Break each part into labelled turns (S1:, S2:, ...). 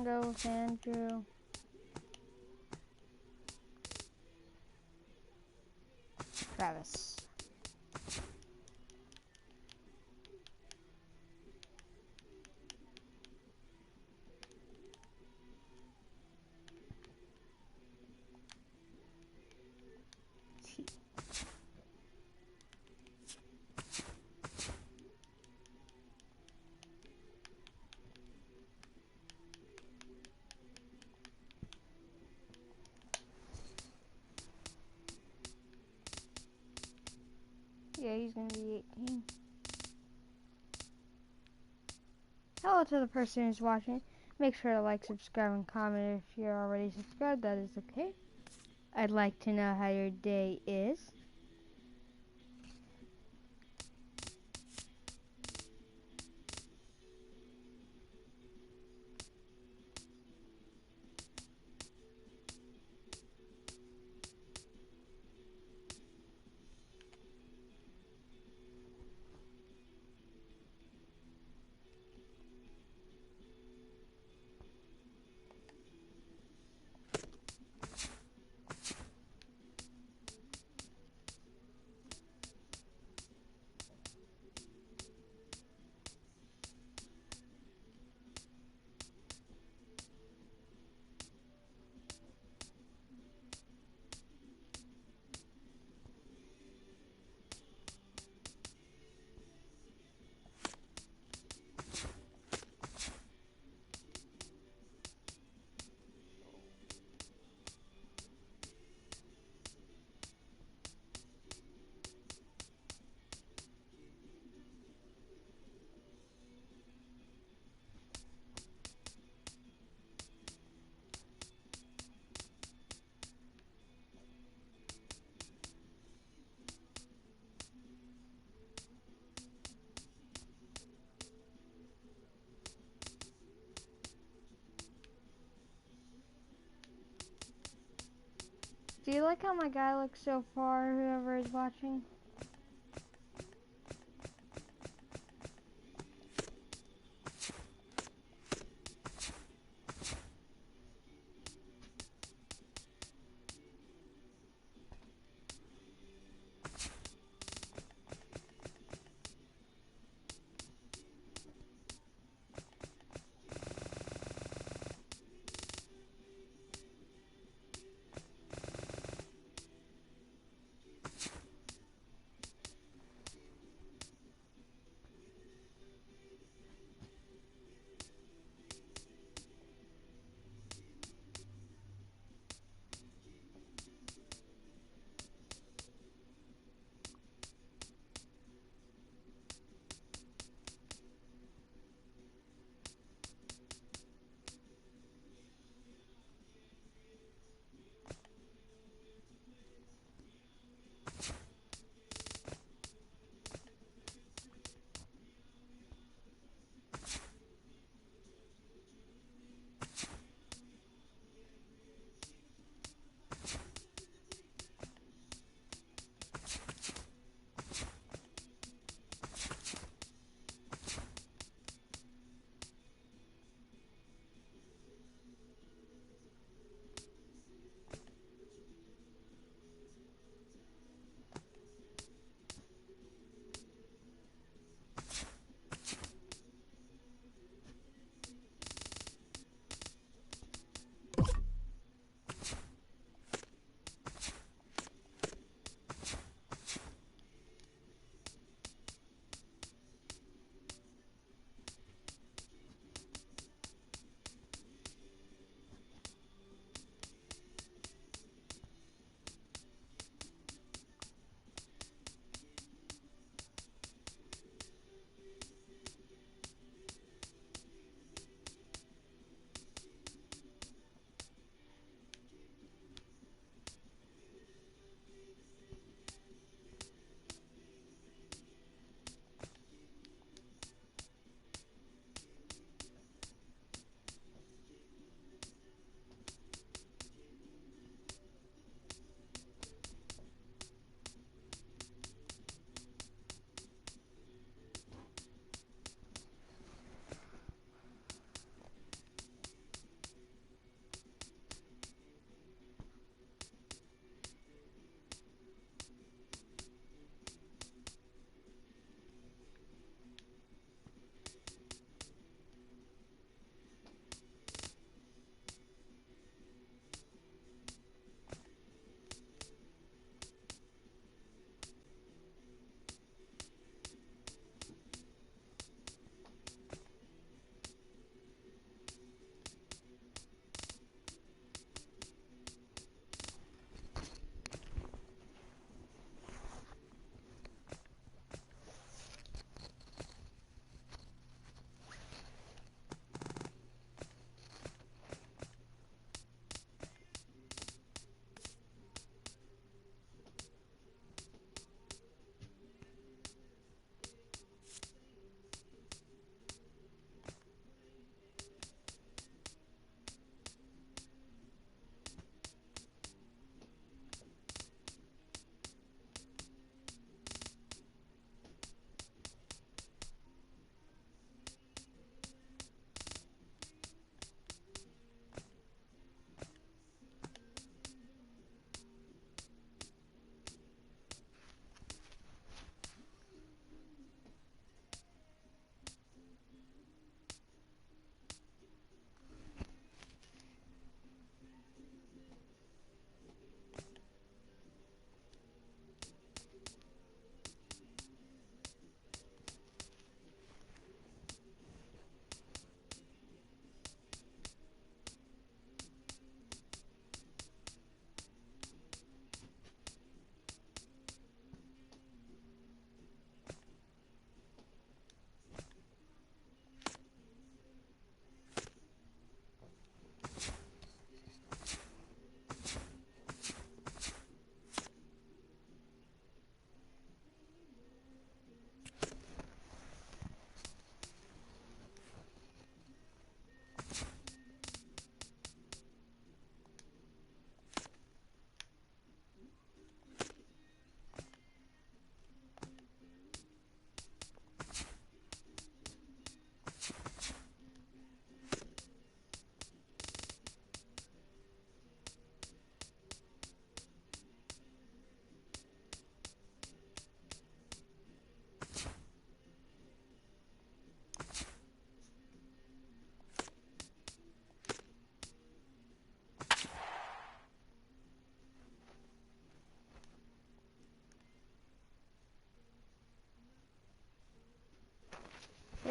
S1: gonna go with Andrew. Travis. Yeah, he's gonna be 18. Hello to the person who's watching. Make sure to like, subscribe, and comment if you're already subscribed. That is okay. I'd like to know how your day is. Do you like how my guy looks so far, whoever is watching?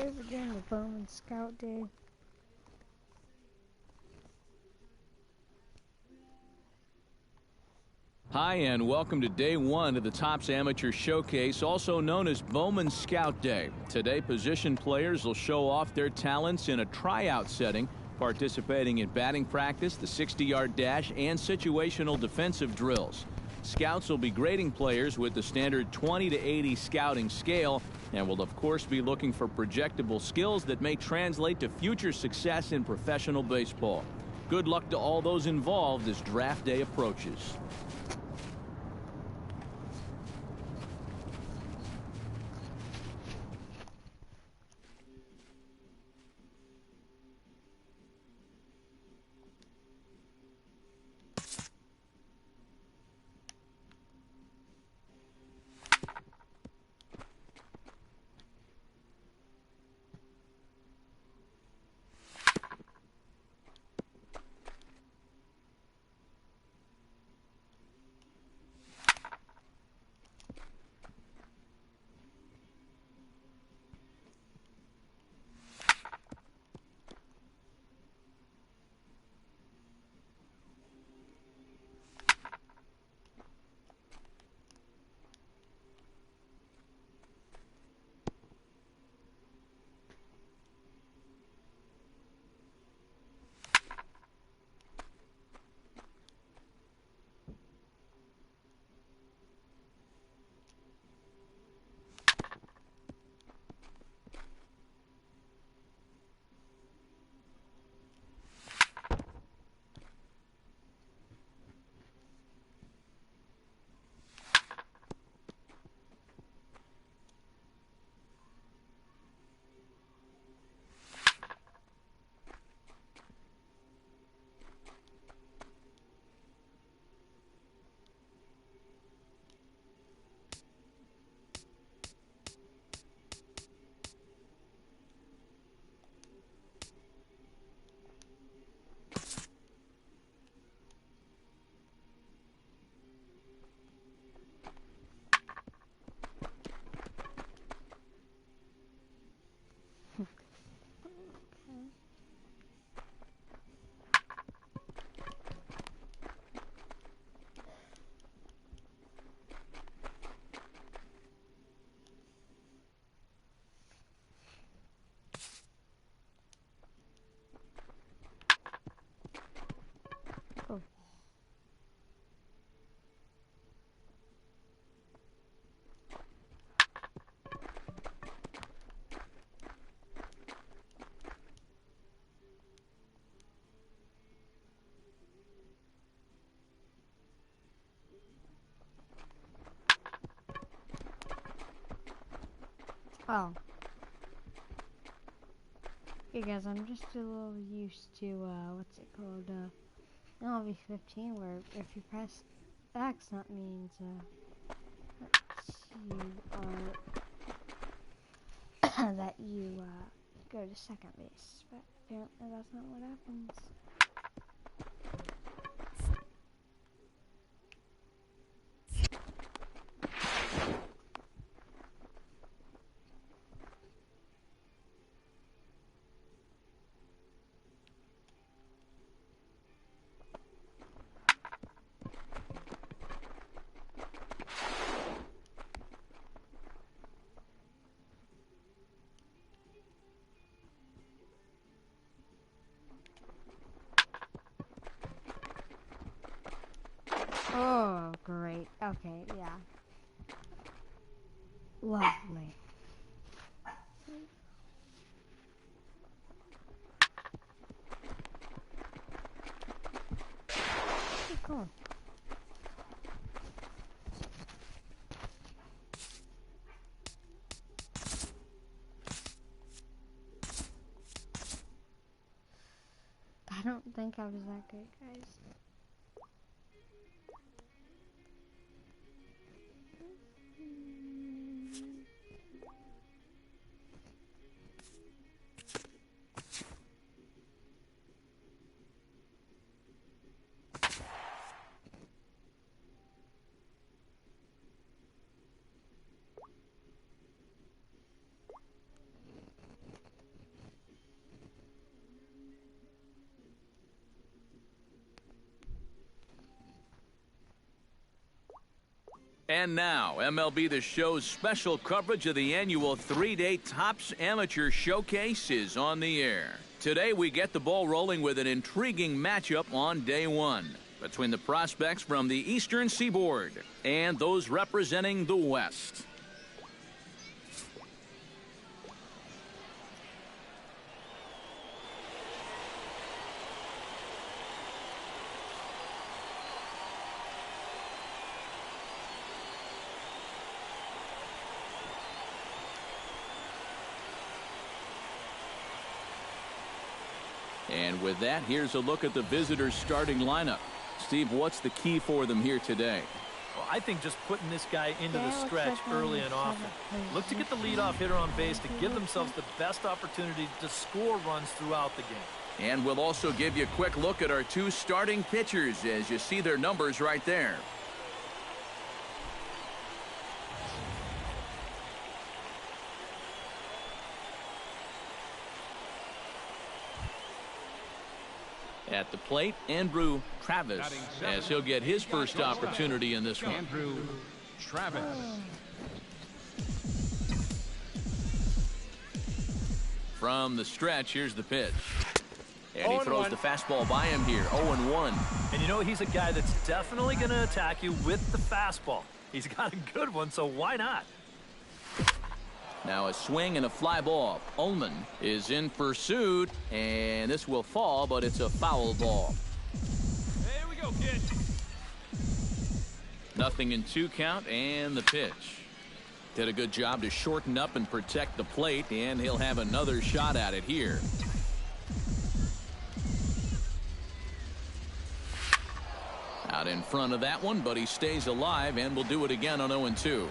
S1: Today we're doing the Bowman Scout Day.
S2: Hi, and welcome to day one of the Topps Amateur Showcase, also known as Bowman Scout Day. Today, position players will show off their talents in a tryout setting, participating in batting practice, the 60-yard dash, and situational defensive drills. Scouts will be grading players with the standard 20 to 80 scouting scale, and will of course be looking for projectable skills that may translate to future success in professional baseball. Good luck to all those involved as draft day approaches.
S1: Oh. Hey guys, I'm just a little used to, what's it called, LV15, where if you press X, that means, that you, go to second base, but apparently that's not what happens. Oh, great. Okay, yeah. Lovely. Oh, cool. I don't think I was that good, guys.
S2: And now, MLB The Show's special coverage of the annual 3-day Topps Amateur Showcase is on the air. Today, we get the ball rolling with an intriguing matchup on day one between the prospects from the Eastern Seaboard and those representing the West. And with that, here's a look at the visitors' starting lineup. Steve, what's the key for them here today?
S3: Well, I think just putting this guy into the stretch early and often. Look to get the leadoff hitter on base to give themselves the best opportunity to score runs throughout the game.
S2: And we'll also give you a quick look at our two starting pitchers as you see their numbers right there. At the plate, Andrew Travis, as he'll get his first opportunity in this one.
S4: Andrew Travis.
S2: From the stretch, here's the pitch. And he throws the fastball by him here, 0-1.
S3: And you know, he's a guy that's definitely going to attack you with the fastball. He's got a good one, so why not?
S2: Now a swing and a fly ball. Ullman is in pursuit, and this will fall, but it's a foul ball.
S3: There we go, kid.
S2: Nothing in 2 count, and the pitch. Did a good job to shorten up and protect the plate, and he'll have another shot at it here. Out in front of that one, but he stays alive and will do it again on 0-2.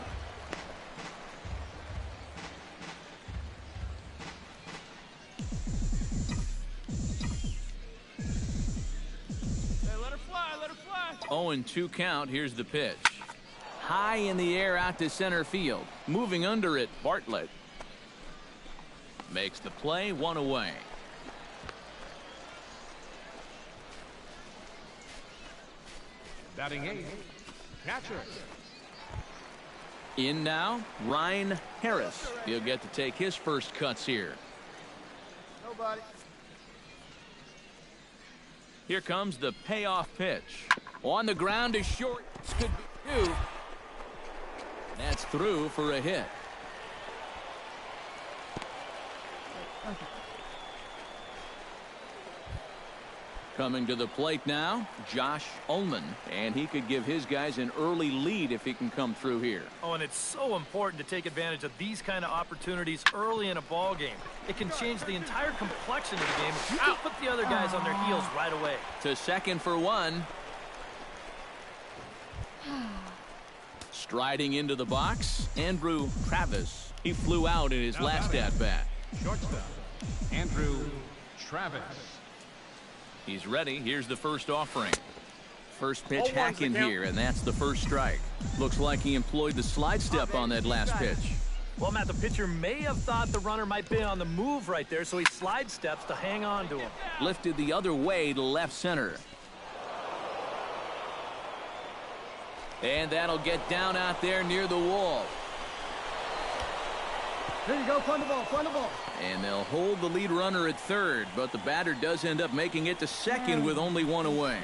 S3: Hey, let her fly, let her fly.
S2: 0-2 count. Here's the pitch. High in the air out to center field. Moving under it, Bartlett. Makes the play, 1 away.
S4: Batting 8, catcher.
S2: In now, Ryan Harris. He'll get to take his first cuts here.
S5: Nobody.
S2: Here comes the payoff pitch. On the ground is short. Could be 2. That's through for a hit.
S1: Okay.
S2: Coming to the plate now, Josh Ullman, and he could give his guys an early lead if he can come through here.
S3: Oh, and it's so important to take advantage of these kind of opportunities early in a ball game. It can change the entire complexion of the game if you can put the other guys on their heels right away.
S2: To second for 1. Striding into the box, Andrew Travis. He flew out in his last at-bat.
S4: Shortstop, Andrew Travis.
S2: He's ready. Here's the first offering. First pitch hack in here, and that's the first strike. Looks like he employed the slide step on that last pitch.
S3: Well, Matt, the pitcher may have thought the runner might be on the move right there, so he slide steps to hang on to him.
S2: Lifted the other way to left center. And that'll get down out there near the wall.
S5: There you go, find the ball, find the ball.
S2: And they'll hold the lead runner at third, but the batter does end up making it to second with only 1 away.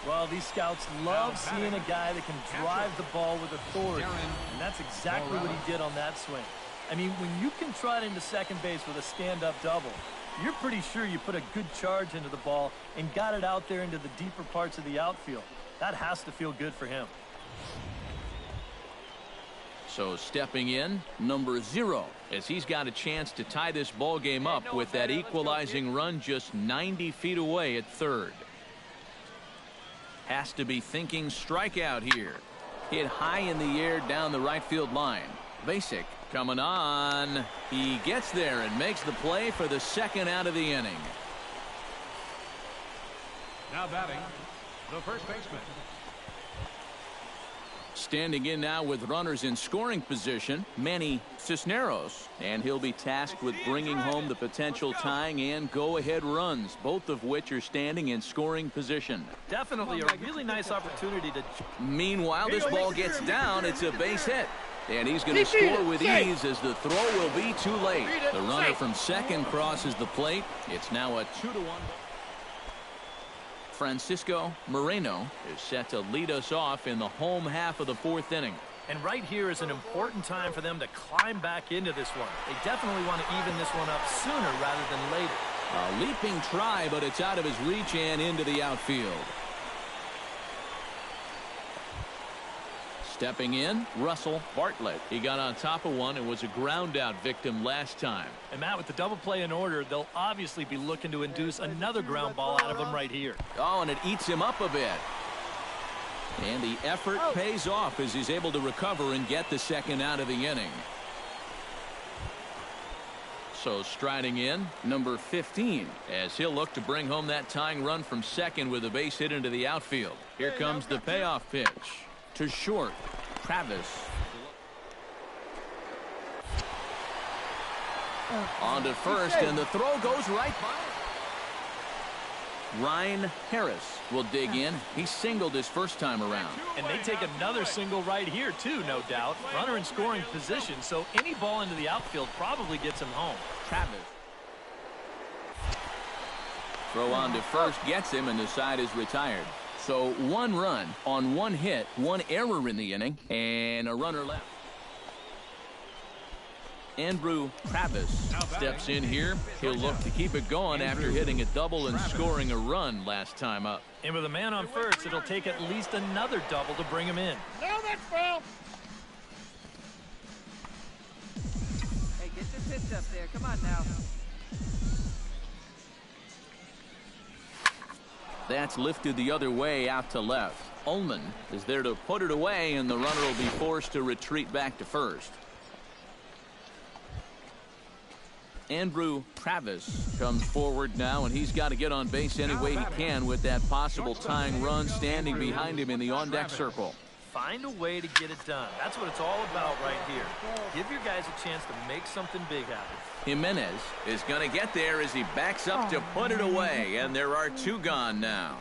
S3: Well, these scouts love seeing a guy that can drive the ball with authority, and that's exactly what he did on that swing. I mean, when you can trot into second base with a stand-up double, you're pretty sure you put a good charge into the ball and got it out there into the deeper parts of the outfield. That has to feel good for him.
S2: So stepping in, number 0, as he's got a chance to tie this ball game up with that equalizing run just 90 feet away at third. Has to be thinking strikeout here. Hit high in the air down the right field line. Basic coming on. He gets there and makes the play for the second out of the inning.
S4: Now batting, the first baseman.
S2: Standing in now with runners in scoring position, Manny Cisneros. And he'll be tasked with bringing home the potential tying and go-ahead runs, both of which are standing in scoring position.
S3: Definitely a really nice opportunity to...
S2: Meanwhile, this ball gets down. It's a base hit. And he's going to score with ease as the throw will be too late. The runner from second crosses the plate. It's now a 2-1. Francisco Moreno is set to lead us off in the home half of the fourth inning.
S3: And right here is an important time for them to climb back into this one. They definitely want to even this one up sooner rather than later.
S2: A leaping try, but it's out of his reach and into the outfield. Stepping in, Russell Bartlett. He got on top of one and was a ground out victim last time.
S3: And Matt, with the double play in order, they'll obviously be looking to induce another ground ball out of him right here.
S2: Oh, and it eats him up a bit. And the effort pays off as he's able to recover and get the second out of the inning. So striding in, number 15, as he'll look to bring home that tying run from second with a base hit into the outfield. Here comes the payoff pitch. To short, Travis. On to first, and the throw goes right by it. Ryan Harris will dig in. He singled his first time around.
S3: And they take another single right here, too, no doubt. Runner in scoring position, so any ball into the outfield probably gets him home.
S2: Travis. Throw on to first gets him, and the side is retired. So one run on one hit, one error in the inning, and a runner left. Andrew Travis steps in here. He'll look to keep it going after hitting a double and scoring a run last time up.
S3: And with a man on first, it'll take at least another double to bring him in.
S5: No, that's foul.
S6: Hey, get your pitch up there. Come on now.
S2: That's lifted the other way out to left. Ullman is there to put it away, and the runner will be forced to retreat back to first. Andrew Travis comes forward now, and he's got to get on base any way he can with that possible tying run standing behind him in the on-deck circle.
S3: Find a way to get it done. That's what it's all about right here. Give your guys a chance to make something big happen.
S2: Jimenez is going to get there as he backs up to put it away, and there are two gone now.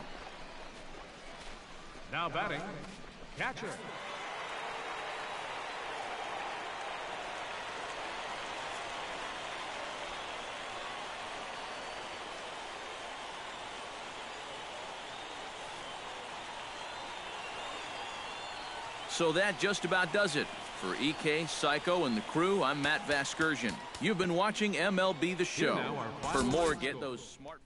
S4: Now batting, catcher.
S2: So that just about does it. For EK, Psycho, and the crew, I'm Matt Vasgersian. You've been watching MLB The Show. For more, get those smartphones.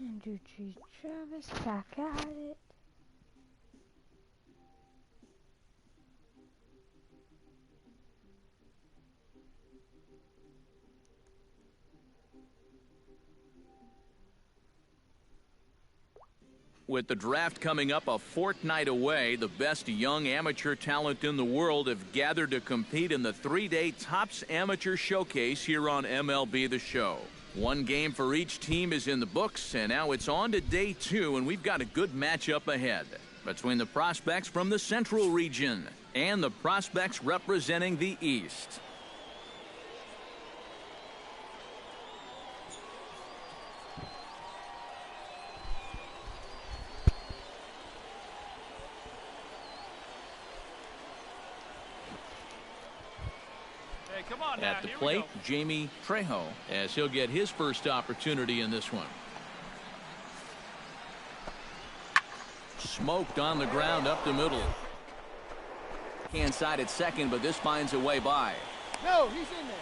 S1: Andrew G. Travis back at it.
S2: With the draft coming up a fortnight away, the best young amateur talent in the world have gathered to compete in the three-day Topps Amateur Showcase here on MLB The Show. One game for each team is in the books, and now it's on to day two, and we've got a good matchup ahead between the prospects from the Central region and the prospects representing the East.
S4: Come on
S2: At
S4: now,
S2: the
S4: here we
S2: plate,
S4: go.
S2: Jamie Trejo, as he'll get his first opportunity in this one. Smoked on the ground up the middle. Hand side at second, but this finds a way by.
S5: No, he's in there.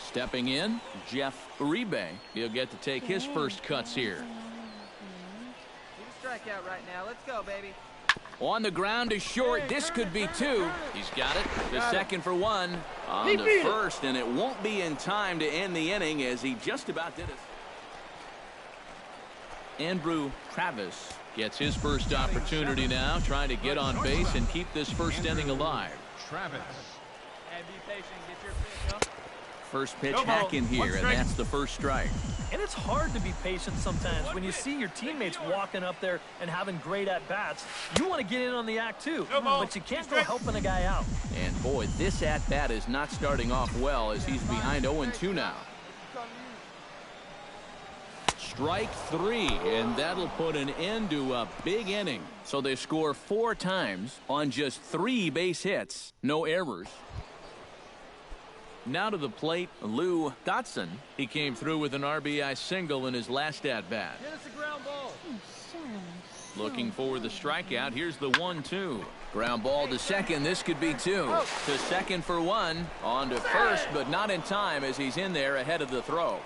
S2: Stepping in, Jeff Uribe. He'll get to take his first cuts here.
S6: Need a strikeout right now. Let's go, baby.
S2: On the ground to short. This could be two. He's got it. The second for one. On
S5: He
S2: the
S5: beat it.
S2: first, and it won't be in time to end the inning as he just about did it. Andrew Travis gets his first opportunity now, trying to get on base and keep this first inning alive.
S4: Travis.
S6: And be patient. Get your pitch, huh?
S2: First pitch
S4: No ball.
S2: hack in
S4: One
S2: here, and
S4: strike.
S2: that's the first strike.
S3: And it's hard to be patient sometimes when you see your teammates walking up there and having great at-bats. You want to get in on the act too,
S4: No ball.
S3: but you can't go
S4: Strike.
S3: helping a guy out.
S2: And boy, this at-bat is not starting off well as he's behind 0-2 now. Strike three, and that'll put an end to a big inning. So they score 4 times on just 3 base hits. No errors. Now to the plate, Lou Dotson. He came through with an RBI single in his last at-bat.
S5: Get us a ground ball.
S2: Looking for the strikeout. Here's the 1-2. Ground ball to second. This could be 2. To second for 1. On to first, but not in time as he's in there ahead of the throw.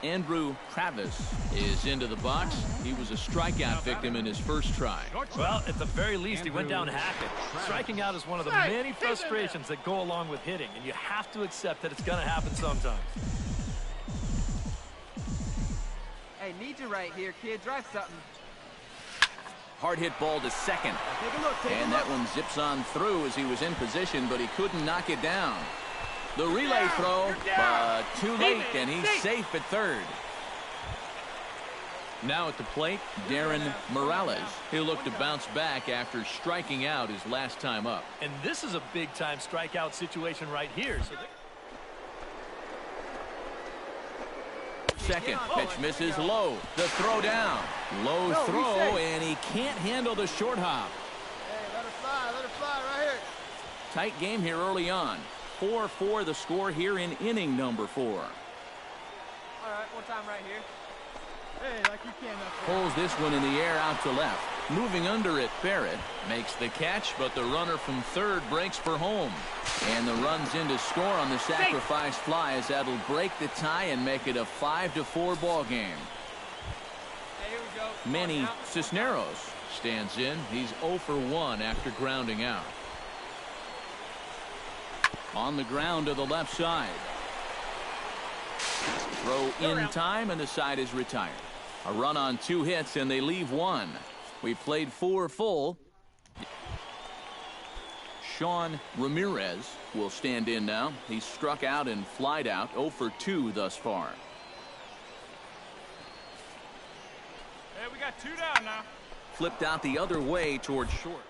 S2: Andrew Travis is into the box. He was a strikeout victim in his first try.
S3: Well, at the very least, he went down hacking. Striking out is one of the many frustrations that go along with hitting, and you have to accept that it's going to happen sometimes.
S6: Hey, need you right here, kid. Drive something.
S2: Hard hit ball to second.
S5: Take a look. Take
S2: And
S5: a
S2: that
S5: look.
S2: one zips on through as he was in position, but he couldn't knock it down. The relay throw, but too late, and he's safe at third. Now at the plate, Darren Morales. He'll look to bounce back after striking out his last time up.
S3: And this is a big-time strikeout situation right here. So
S2: Second pitch misses low. The throw down. Low
S5: No,
S2: throw,
S5: he's safe.
S2: and he can't handle the short hop.
S5: Hey, let her fly right here.
S2: Tight game here early on. 4-4 the score here in inning number 4.
S6: All right, one time right here.
S5: Hey, like you can up there.
S2: Pulls this one in the air out to left. Moving under it, Barrett makes the catch, but the runner from third breaks for home. And the run's in to score on the sacrifice fly as that'll break the tie and make it a 5-4 ball game.
S6: Hey, here we go. Come on
S2: Manny
S6: now.
S2: Cisneros stands in. He's 0 for 1 after grounding out. On the ground to the left side. Throw in time, and the side is retired. A run on 2 hits, and they leave 1. We played 4 full. Sean Ramirez will stand in now. He's struck out and flied out, 0 for 2 thus far.
S4: Hey, we got 2 down now.
S2: Flipped out the other way towards short.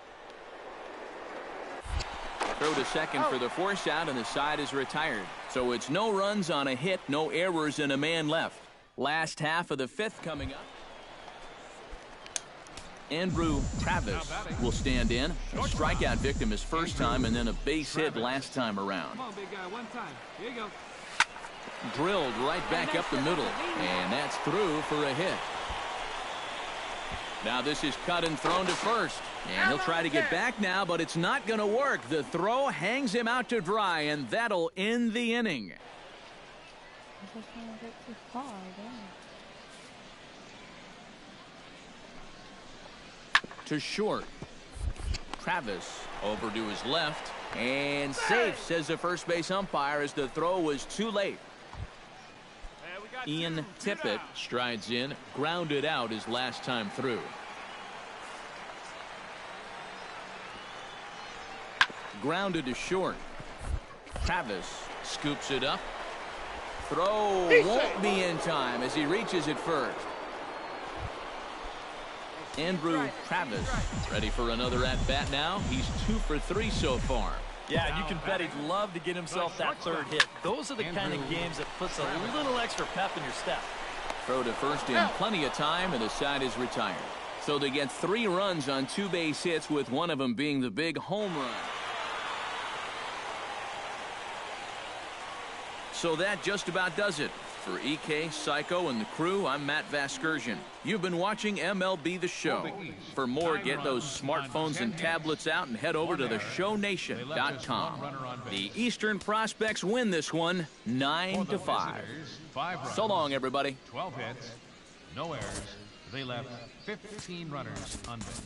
S2: Throw to second for the force out, and the side is retired. So it's no runs on a hit, no errors, and a man left. Last half of the 5th coming up. Andrew Travis will stand in. A strikeout victim his first time, and then a base hit last time around.
S5: Come on, big guy, one time. Here you go.
S2: Drilled right back up the middle, and that's through for a hit. Now this is cut and thrown to first, and he'll try to get back now, but it's not going to work. The throw hangs him out to dry, and that'll end the inning.
S1: I just want to get too far,
S2: To short. Travis over to his left, and safe, says the first base umpire, as the throw was too late.
S4: Hey, we got
S2: Ian
S4: 2
S2: Tippett
S4: down.
S2: strides in, grounded out his last time through. Grounded to short. Travis scoops it up. Throw won't be in time as he reaches it first. Andrew Travis ready for another at-bat now. He's 2 for 3 so far.
S3: yeah, and you can bet he'd love to get himself that third hit. Those are the kind of games that puts a little extra pep in your step.
S2: Throw to first in plenty of time, and the side is retired. So they get 3 runs on 2 base hits, with one of them being the big home run. So that just about does it. For EK, Psycho, and the crew, I'm Matt Vasgersian. You've been watching MLB The Show. For more, get those smartphones and tablets out and head over to theshownation.com. The Eastern Prospects win this one 9-5. So long, everybody.
S7: 12 hits, no errors. They left 15 runners on base.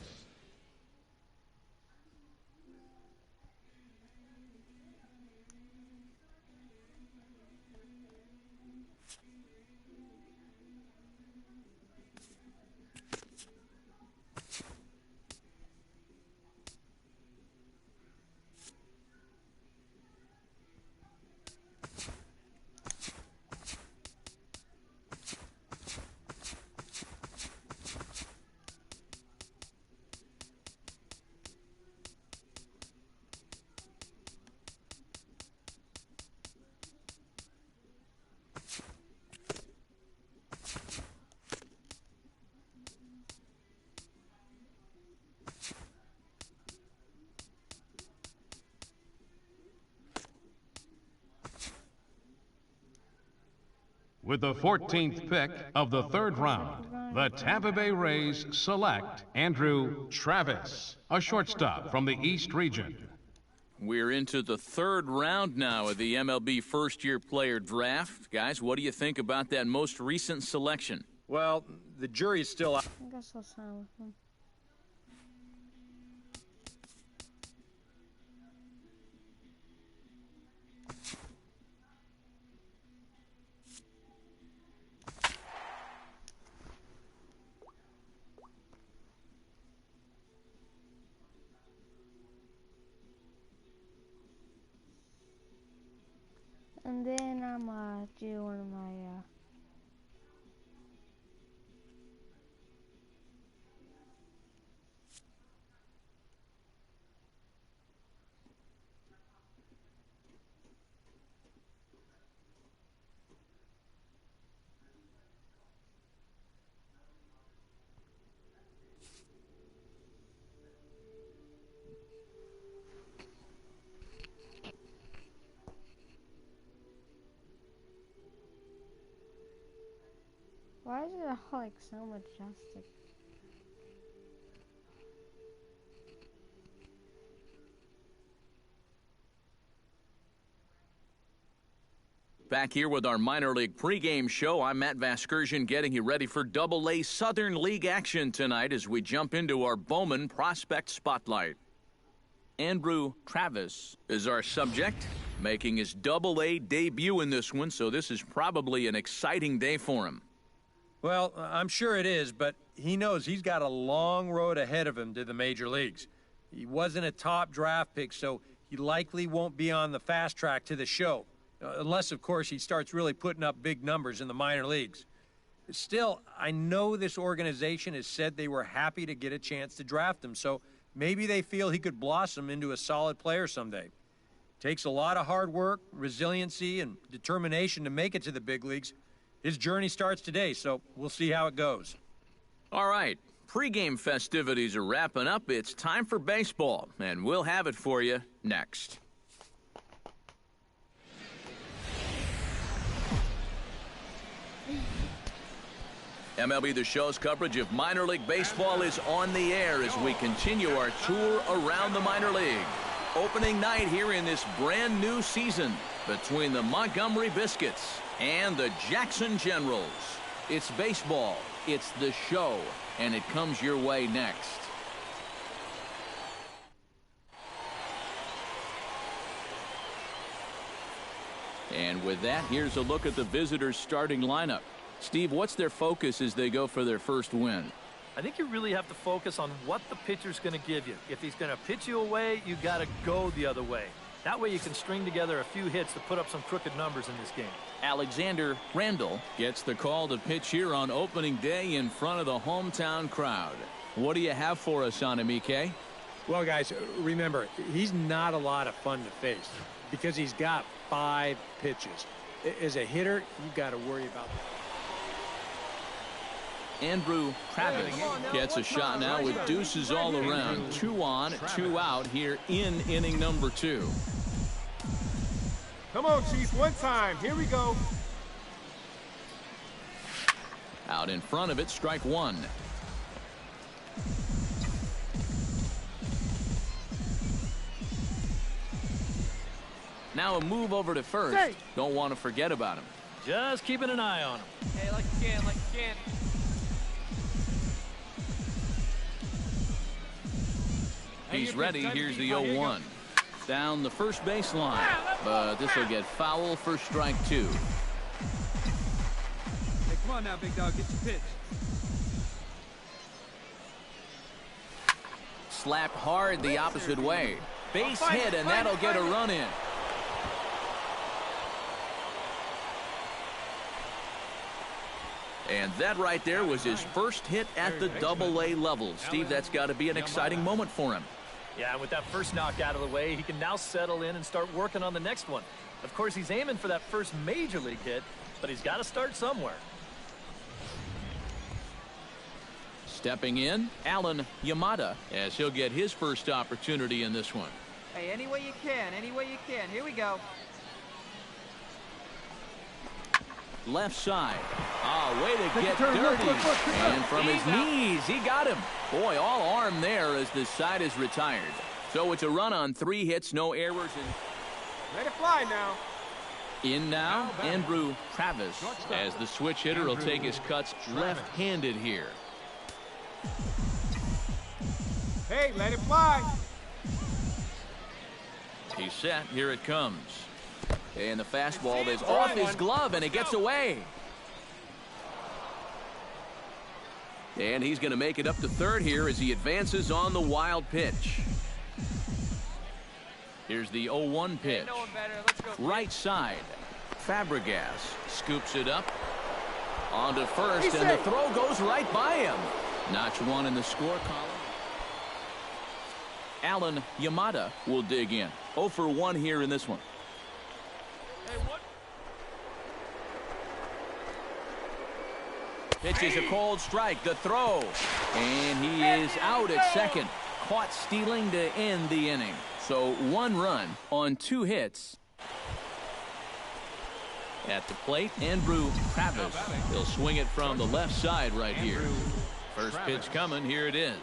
S7: With the 14th pick of the 3rd round, the Tampa Bay Rays select Andrew Travis, a shortstop from the East region.
S2: We're into the 3rd round now of the MLB first-year player draft. Guys, what do you think about that most recent selection?
S8: Well, the jury's still out.
S1: I guess I'll sign with him. And then I'm do one of my why is it all like so majestic?
S2: Back here with our minor league pregame show, I'm Matt Vasgersian, getting you ready for Double-A Southern League action tonight as we jump into our Bowman Prospect Spotlight. Andrew Travis is our subject, making his Double-A debut in this one, so this is probably an exciting day for him.
S8: Well, I'm sure it is, but he knows he's got a long road ahead of him to the major leagues. He wasn't a top draft pick, so he likely won't be on the fast track to the show. Unless, of course, he starts really putting up big numbers in the minor leagues. Still, I know this organization has said they were happy to get a chance to draft him, so maybe they feel he could blossom into a solid player someday. Takes a lot of hard work, resiliency, and determination to make it to the big leagues. His journey starts today, so we'll see how it goes.
S2: All right, pregame festivities are wrapping up. It's time for baseball, and we'll have it for you next. MLB The Show's coverage of minor league baseball is on the air as we continue our tour around the minor league. Opening night here in this brand new season between the Montgomery Biscuits and the Jackson Generals. It's baseball, it's the show, and it comes your way next. And with that, here's a look at the visitors' starting lineup. Steve, what's their focus as they go for their first win?
S3: I think you really have to focus on what the pitcher's going to give you. If he's going to pitch you away, you got to go the other way. That way you can string together a few hits to put up some crooked numbers in this game.
S2: Alexander Randall gets the call to pitch here on opening day in front of the hometown crowd. What do you have for us on him, EK?
S8: Well, guys, remember, he's not a lot of fun to face because he's got 5 pitches. As a hitter, you've got to worry about that.
S2: Andrew Travis gets a shot now with deuces all around. 2 on, 2 out here in inning number 2.
S4: Come on, Chief, one time. Here we go.
S2: Out in front of it, strike 1. Now a move over to first. Don't want to forget about him.
S3: Just keeping an eye on him.
S6: Hey, like you can, like you can.
S2: He's ready. Here's the 0-1. Down the first baseline. But this will get foul for strike 2.
S5: Hey, come on now, big dog. Get your pitch.
S2: Slapped hard the opposite way. Base hit, and that'll get a run in. And that right there was his first hit at the Double-A level. Steve, that's got to be an exciting moment for him.
S3: Yeah, and with that first knock out of the way, he can now settle in and start working on the next one. Of course, he's aiming for that first major league hit, but he's got to start somewhere.
S2: Stepping in, Alan Yamada, as he'll get his first opportunity in this one.
S6: Hey, any way you can, any way you can. Here we go.
S2: Left side. Oh, way to get dirty. And from his knees, he got him. Boy, all arm there as the side is retired. So it's a run on 3 hits, no errors.
S4: Let it fly now.
S2: In now, Andrew Travis, as the switch hitter will take his cuts left-handed here.
S4: Hey, let it fly.
S2: He's set. Here it comes. And the fastball is off his glove, and it gets away. And he's going to make it up to third here as he advances on the wild pitch. Here's the 0-1 pitch. Right side. Fabregas scoops it up. On to first, and the throw goes right by him. Notch 1 in the score column. Alan Yamada will dig in. 0 for 1 here in this one. Pitches a cold strike. The throw. And he is out at second. Caught stealing to end the inning. So 1 run on 2 hits. At the plate, Andrew Travis. He'll swing it from the left side right here. First pitch coming. Here it is.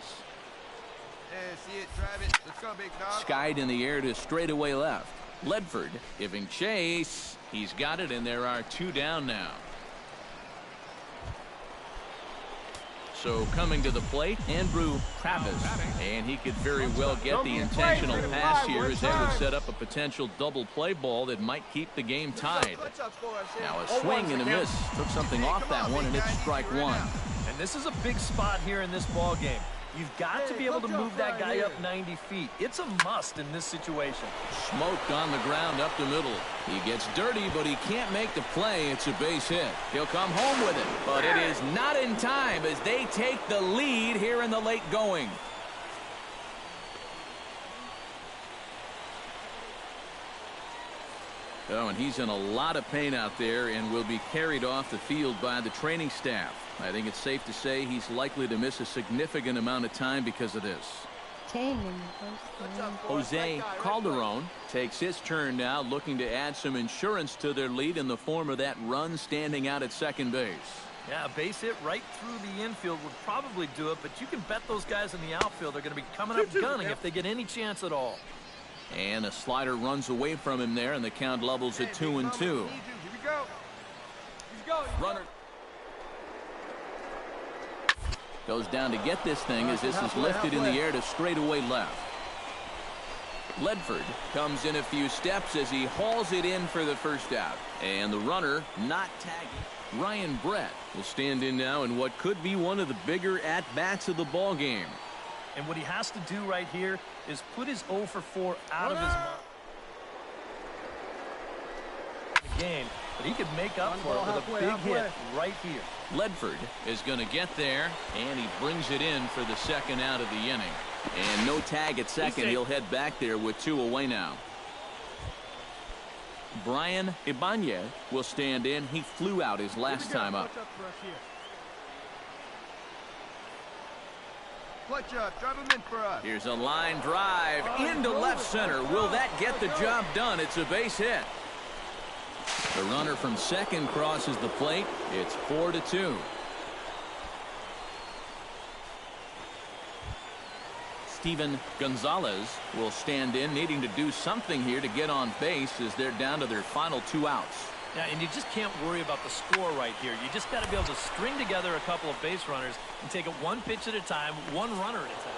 S5: Yeah, see it, drive it. Let's go, big dog.
S2: Skied in the air to straightaway left. Ledford giving chase. He's got it, and there are 2 down now. So coming to the plate, Andrew Travis. And he could very well get the intentional pass here as that would set up a potential double play ball that might keep the game tied. Now a swing and a miss. Took something off that one, and it's strike 1.
S3: And this is a big spot here in this ball game. You've got to be able to move that guy up 90 feet. It's a must in this situation.
S2: Smoked on the ground up the middle. He gets dirty, but he can't make the play. It's a base hit. He'll come home with it, but it is not in time as they take the lead here in the late going. Oh, and he's in a lot of pain out there and will be carried off the field by the training staff. I think it's safe to say he's likely to miss a significant amount of time because of this.
S1: 10 in the first.
S2: Jose Calderon takes his turn now, looking to add some insurance to their lead in the form of that run standing out at second base.
S3: Yeah, a base hit right through the infield would probably do it, but you can bet those guys in the outfield are going to be coming up gunning if they get any chance at all.
S2: And a slider runs away from him there, and the count levels at 2-2.
S5: Here we go.
S4: He's going.
S2: Runner goes down to get this thing as this is lifted in the air to straightaway left. Ledford comes in a few steps as he hauls it in for the first out. And the runner not tagging. Ryan Brett will stand in now in what could be one of the bigger at-bats of the ball game.
S3: And what he has to do right here is put his 0 for 4 out of his mind. The game, but he could make up for it with a big hit right here.
S2: Ledford is going to get there, and he brings it in for the second out of the inning. And no tag at second. He'll head back there with 2 away now. Brian Ibanez will stand in. He flew out his last time up.
S5: clutch up. Drive him in for us.
S2: Here's a line drive into left center. Will that get the job done? It's a base hit. The runner from second crosses the plate. It's 4-2. Steven Gonzalez will stand in, needing to do something here to get on base as they're down to their final 2 outs.
S3: Yeah, and you just can't worry about the score right here. You just got to be able to string together a couple of base runners and take it one pitch at a time, one runner at a time.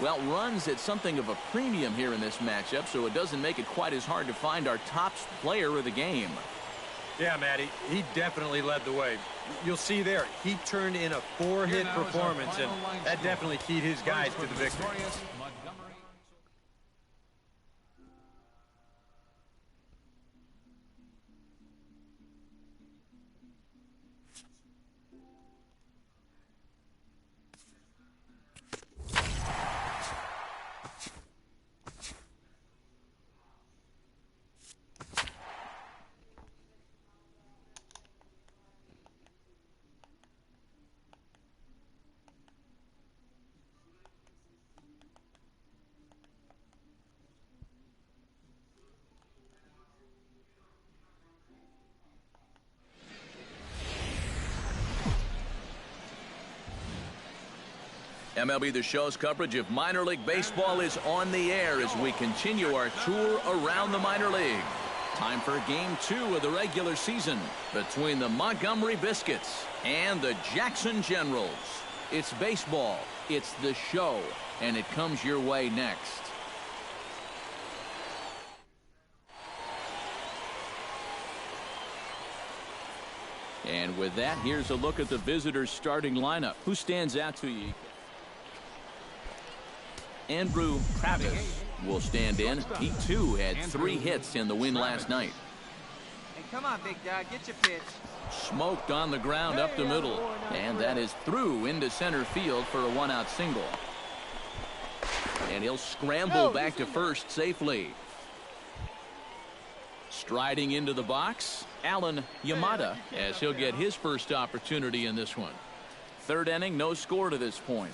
S2: Well, runs at something of a premium here in this matchup, so it doesn't make it quite as hard to find our top player of the game.
S8: Yeah, Matty, he definitely led the way. You'll see there, he turned in a 4-hit performance, and that definitely keyed his guys to the victory.
S2: MLB The Show's coverage of minor league baseball is on the air as we continue our tour around the minor league. Time for game 2 of the regular season between the Montgomery Biscuits and the Jackson Generals. It's baseball, it's the show, and it comes your way next. And with that, here's a look at the visitors' starting lineup. Who stands out to you? Andrew Travis will stand in. He too had 3 hits in the win last night.
S6: Hey, come on, big dog, get your pitch.
S2: Smoked on the ground up the middle, and that is through into center field for a 1-out single. And he'll scramble back to first safely. Striding into the box, Alan Yamada, as he'll get his first opportunity in this one. 3rd inning, no score to this point.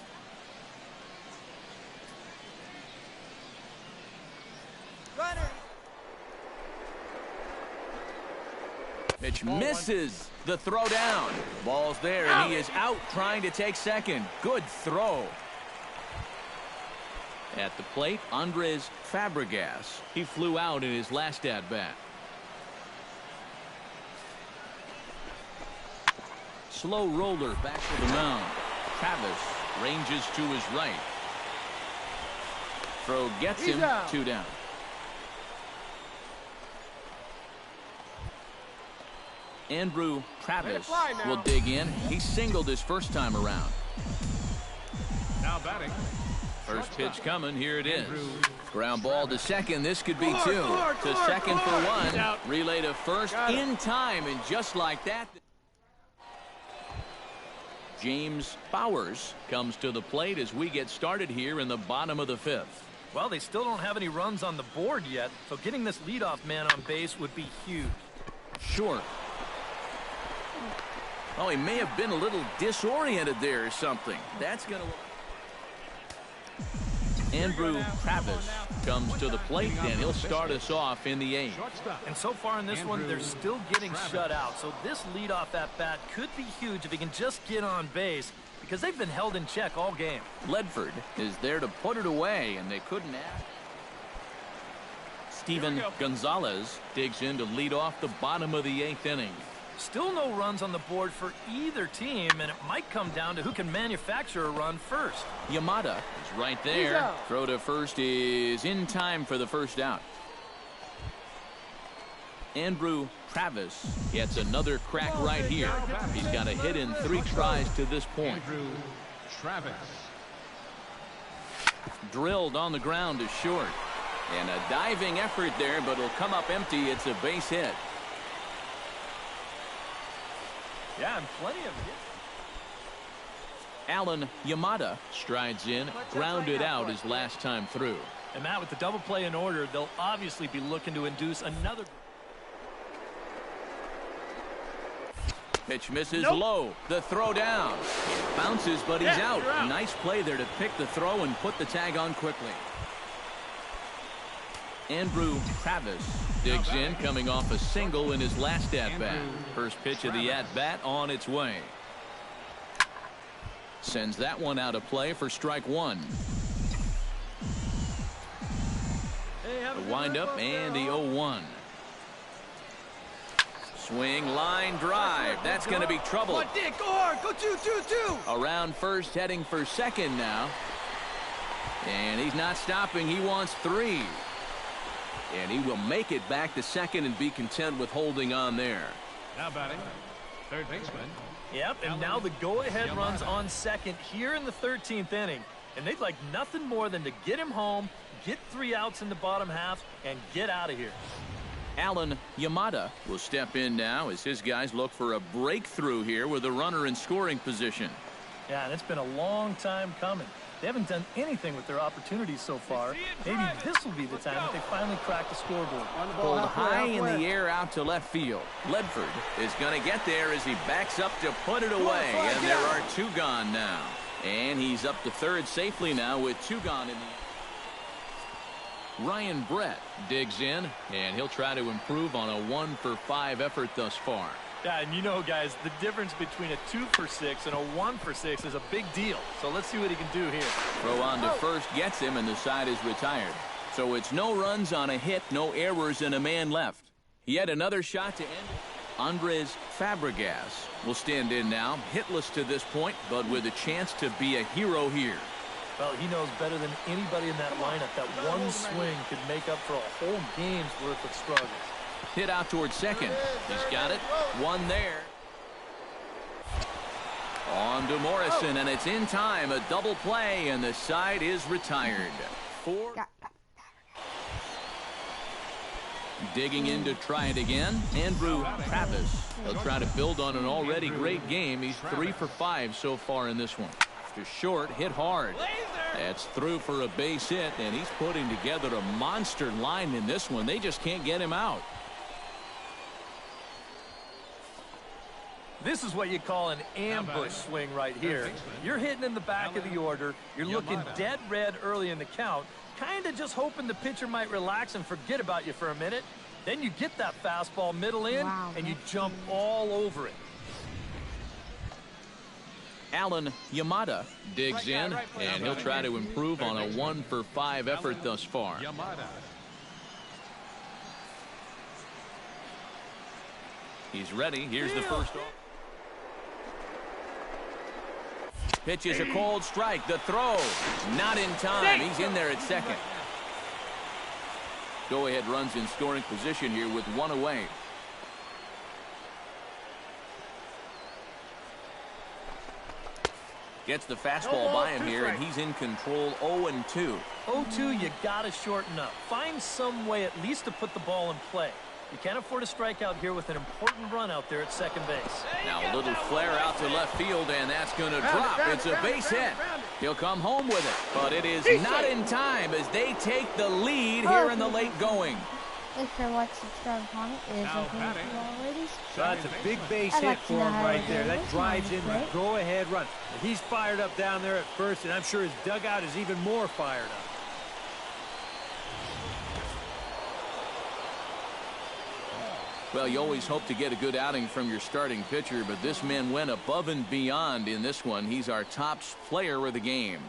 S6: Runner.
S2: Pitch misses the throw down. Ball's there, and he is out trying to take second. Good throw. At the plate, Andres Fabregas. He flew out in his last at-bat. Slow roller back to the mound. Travis ranges to his right. Throw gets him 2 down. Andrew Travis will dig in. He singled his first time around.
S7: Now batting.
S2: First pitch coming. Here it is. Ground ball to second. This could be 2. To second for 1. Relay to first in time. And just like that, James Bowers comes to the plate as we get started here in the bottom of the 5th.
S3: Well, they still don't have any runs on the board yet, so getting this leadoff man on base would be huge.
S2: Short. Oh, he may have been a little disoriented there or something. That's going to... Andrew Travis comes to the plate, and he'll start us off in the 8th.
S3: And so far in this one, they're still getting shut out. So this leadoff at-bat could be huge if he can just get on base, because they've been held in check all game.
S2: Ledford is there to put it away, and they couldn't add. Steven Gonzalez digs in to lead off the bottom of the 8th inning.
S3: Still no runs on the board for either team, and it might come down to who can manufacture a run first.
S2: Yamada is right there. Throw to first is in time for the first out. Andrew Travis gets another crack right here. He's got a hit in 3 tries to this point.
S7: Andrew Travis.
S2: Drilled on the ground to short. And a diving effort there, but it'll come up empty. It's a base hit.
S3: Yeah, and plenty of hits.
S2: Alan Yamada strides in, grounded out his last time through.
S3: And Matt, with the double play in order, they'll obviously be looking to induce another.
S2: Pitch misses low. The throw down. It bounces, but he's out. Nice play there to pick the throw and put the tag on quickly. Andrew Travis digs in, coming off a single in his last at-bat. First pitch of the at-bat on its way. Sends that one out of play for strike one. The windup and the 0-1. Swing, line drive. That's going to be trouble.
S3: Come on, Dick, go hard. Go 2-2-2.
S2: Around first, heading for second now. And he's not stopping. He wants 3. And he will make it back to second and be content with holding on there.
S7: Now batting, third baseman.
S3: Yep, and now the go-ahead runs on second here in the 13th inning. And they'd like nothing more than to get him home, get 3 outs in the bottom half, and get out of here.
S2: Alan Yamada will step in now as his guys look for a breakthrough here with a runner in scoring position.
S3: Yeah, and it's been a long time coming. They haven't done anything with their opportunities so far. Maybe this will be the time that they finally crack the scoreboard.
S2: Pulled high in the air out to left field. Ledford is going to get there as he backs up to put it away. And there are 2 gone now. And he's up to third safely now with 2 gone in the... Ryan Brett digs in, and he'll try to improve on a 1-for-5 effort thus far.
S3: Yeah, and you know, guys, the difference between a 2-for-6 and a 1-for-6 is a big deal. So let's see what he can do here.
S2: Throw on to first gets him, and the side is retired. So it's no runs on a hit, no errors, and a man left. Yet another shot to end it. Andres Fabregas will stand in now, hitless to this point, but with a chance to be a hero here.
S3: Well, he knows better than anybody in that lineup that one swing could make up for a whole game's worth of struggles.
S2: Hit out towards second. He's got it. 1 there. On to Morrison, and it's in time. A double play, and the side is retired. 4. Digging in to try it again, Andrew Travis. He'll try to build on an already great game. He's 3 for 5 so far in this one. To short, hit hard. That's through for a base hit, and he's putting together a monster line in this one. They just can't get him out.
S3: This is what you call an ambush swing right here. You're hitting in the back of the order. You're looking dead red early in the count, kind of just hoping the pitcher might relax and forget about you for a minute. Then you get that fastball middle in, and you jump all over it.
S2: Alan Yamada digs in, and he'll try to improve on a 1-for-5 effort thus far. He's ready. Here's the first off. Pitch is a cold strike. The throw, not in time. He's in there at second. Go-ahead runs in scoring position here with 1 away. Gets the fastball by him here, and he's in control. 0-2.
S3: 0-2, you got to shorten up. Find some way at least to put the ball in play. You can't afford a strikeout here with an important run out there at second base.
S2: Now a little flare out to left field, and that's going to drop. It's a base hit. He'll come home with it, but it is not in time as they take the lead here in the late going.
S1: If you like, subscribe, comment, is okay already.
S8: That's a big base hit for him right there. That drives in the go-ahead run. He's fired up down there at first, and I'm sure his dugout is even more fired up.
S2: Well, you always hope to get a good outing from your starting pitcher, but this man went above and beyond in this one. He's our top player of the game.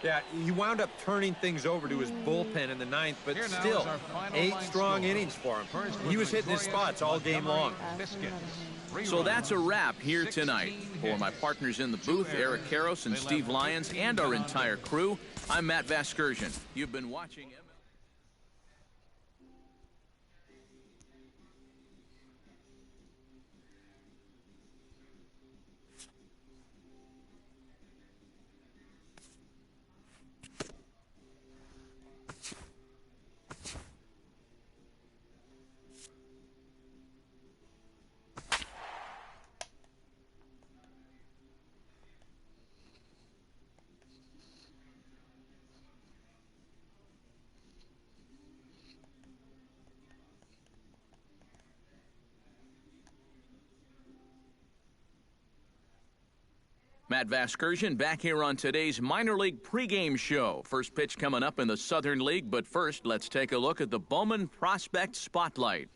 S8: Yeah, he wound up turning things over to his bullpen in the 9th, but still, 8 strong innings for him. He was hitting his spots all game long.
S2: So that's a wrap here tonight. For my partners in the booth, Eric Karros and Steve Lyons, and our entire crew, I'm Matt Vasgersian. You've been watching... Matt Vasgersian back here on today's minor league pregame show. First pitch coming up in the Southern League, but first let's take a look at the Bowman Prospect Spotlight.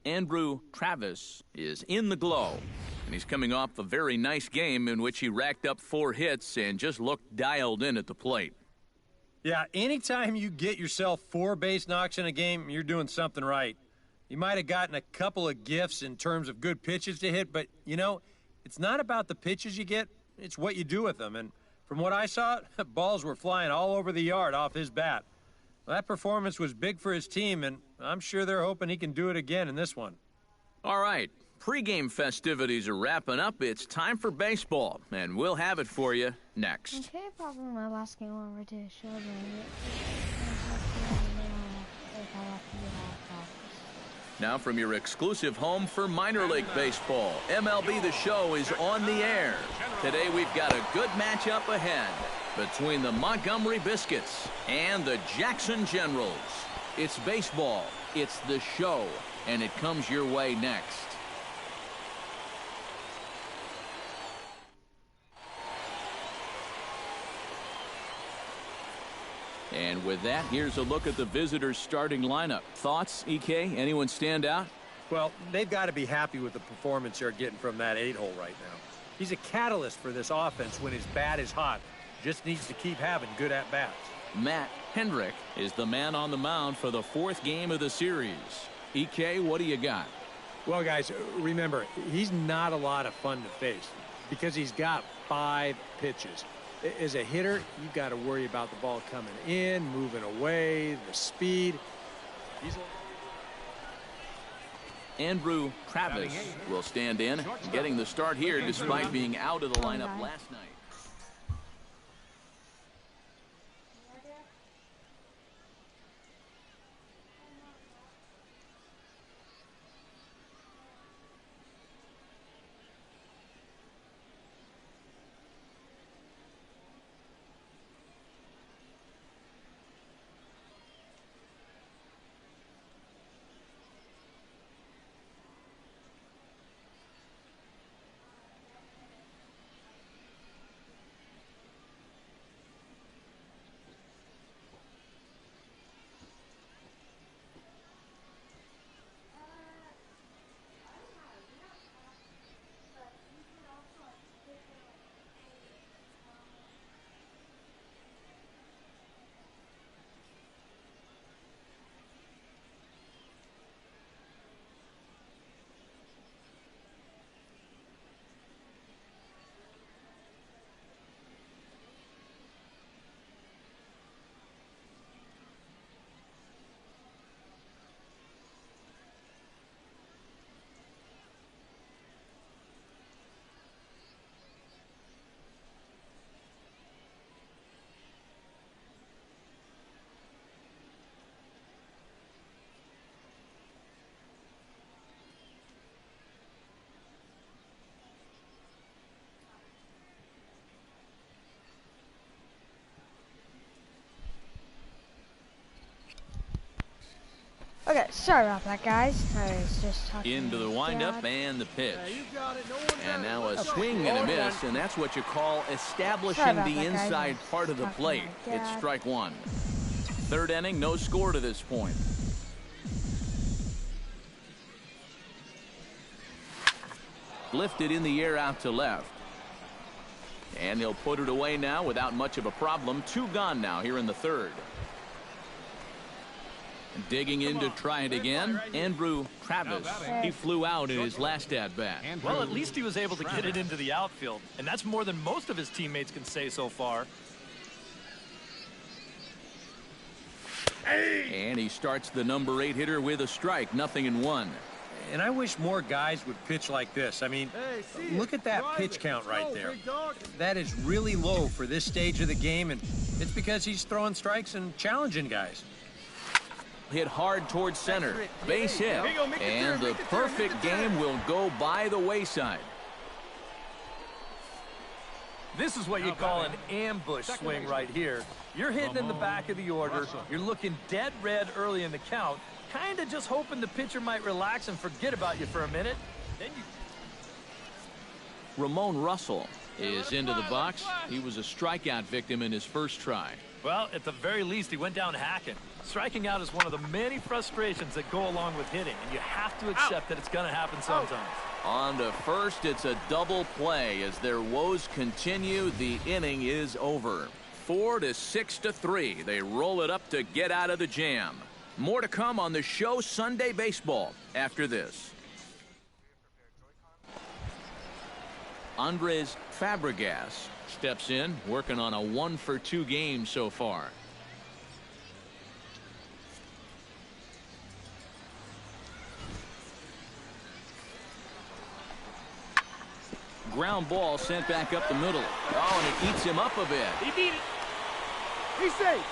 S2: Andrew Travis is in the glow, and he's coming off a very nice game in which he racked up 4 hits and just looked dialed in at the plate.
S8: Yeah, anytime you get yourself 4 base knocks in a game, you're doing something right. You might have gotten a couple of gifts in terms of good pitches to hit, but, you know, it's not about the pitches you get, it's what you do with them. And from what I saw, balls were flying all over the yard off his bat. Well, that performance was big for his team, and I'm sure they're hoping he can do it again in this one.
S2: All right, pregame festivities are wrapping up. It's time for baseball, and we'll have it for you next.
S1: Okay, probably my last game over to show them.
S2: Now from your exclusive home for minor league baseball, MLB The Show is on the air. Today we've got a good matchup ahead between the Montgomery Biscuits and the Jackson Generals. It's baseball, it's The Show, and it comes your way next. And with that, here's a look at the visitors' starting lineup. Thoughts, EK? Anyone stand out?
S8: Well, they've got to be happy with the performance they're getting from that 8-hole right now. He's a catalyst for this offense when his bat is hot. Just needs to keep having good at-bats.
S2: Matt Hendrick is the man on the mound for the 4th game of the series. EK, what do you got?
S8: Well, guys, remember, he's not a lot of fun to face because he's got 5 pitches. As a hitter, you've got to worry about the ball coming in, moving away, the speed.
S2: Andrew Travis will stand in, getting the start here despite being out of the lineup last night.
S1: Okay, sorry about that, guys. I was just talking
S2: Into the windup and the pitch. And now a
S1: Okay.
S2: swing and a miss, and that's what you call establishing
S1: Sorry about
S2: the
S1: that, guys.
S2: inside part of the
S1: Talking
S2: plate.
S1: to my
S2: It's
S1: dad.
S2: strike 1. 3rd inning, no score to this point. Lifted in the air out to left. And he'll put it away now without much of a problem. 2 gone now here in the 3rd. Digging in to try it again, Andrew Travis. He flew out in his last at-bat.
S3: Well, at least he was able to get it into the outfield, and that's more than most of his teammates can say so far.
S2: And he starts the number 8 hitter with a strike, 0-1.
S8: And I wish more guys would pitch like this. I mean, look at that pitch count right there. That is really low for this stage of the game, and it's because he's throwing strikes and challenging guys.
S2: Hit hard towards center. Base hit. And the perfect game will go by the wayside.
S3: This is what you call an ambush swing right here. You're hitting in the back of the order. You're looking dead red early in the count, kind of just hoping the pitcher might relax and forget about you for a minute. Then you...
S2: Ramon Russell is into the box. He was a strikeout victim in his first try.
S3: Well, at the very least, he went down hacking. Striking out is one of the many frustrations that go along with hitting, and you have to accept that it's going to happen sometimes.
S2: On to first, it's a double play. As their woes continue, the inning is over. 4-6-3. They roll it up to get out of the jam. More to come on the show Sunday Baseball after this. Andres Fabregas steps in, working on a 1-for-2 game so far. Ground ball sent back up the middle. Oh, and it eats him up a bit.
S4: He beat it. He's safe.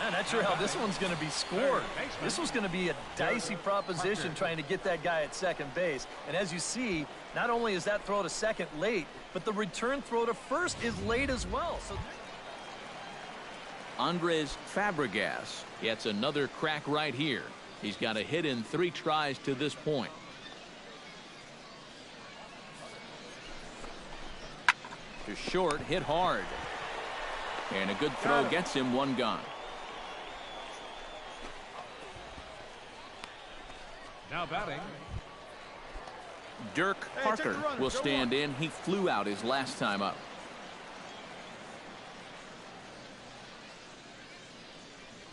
S3: I'm not sure how this one's going to be scored. This was going to be a dicey proposition trying to get that guy at second base. And as you see, not only is that throw to second late, but the return throw to first is late as well. So
S2: Andres Fabregas gets another crack right here. He's got a hit in 3 tries to this point. To short, hit hard. And a good throw gets him 1 gone.
S7: Now batting,
S2: Dirk Parker will stand in. He flew out his last time up.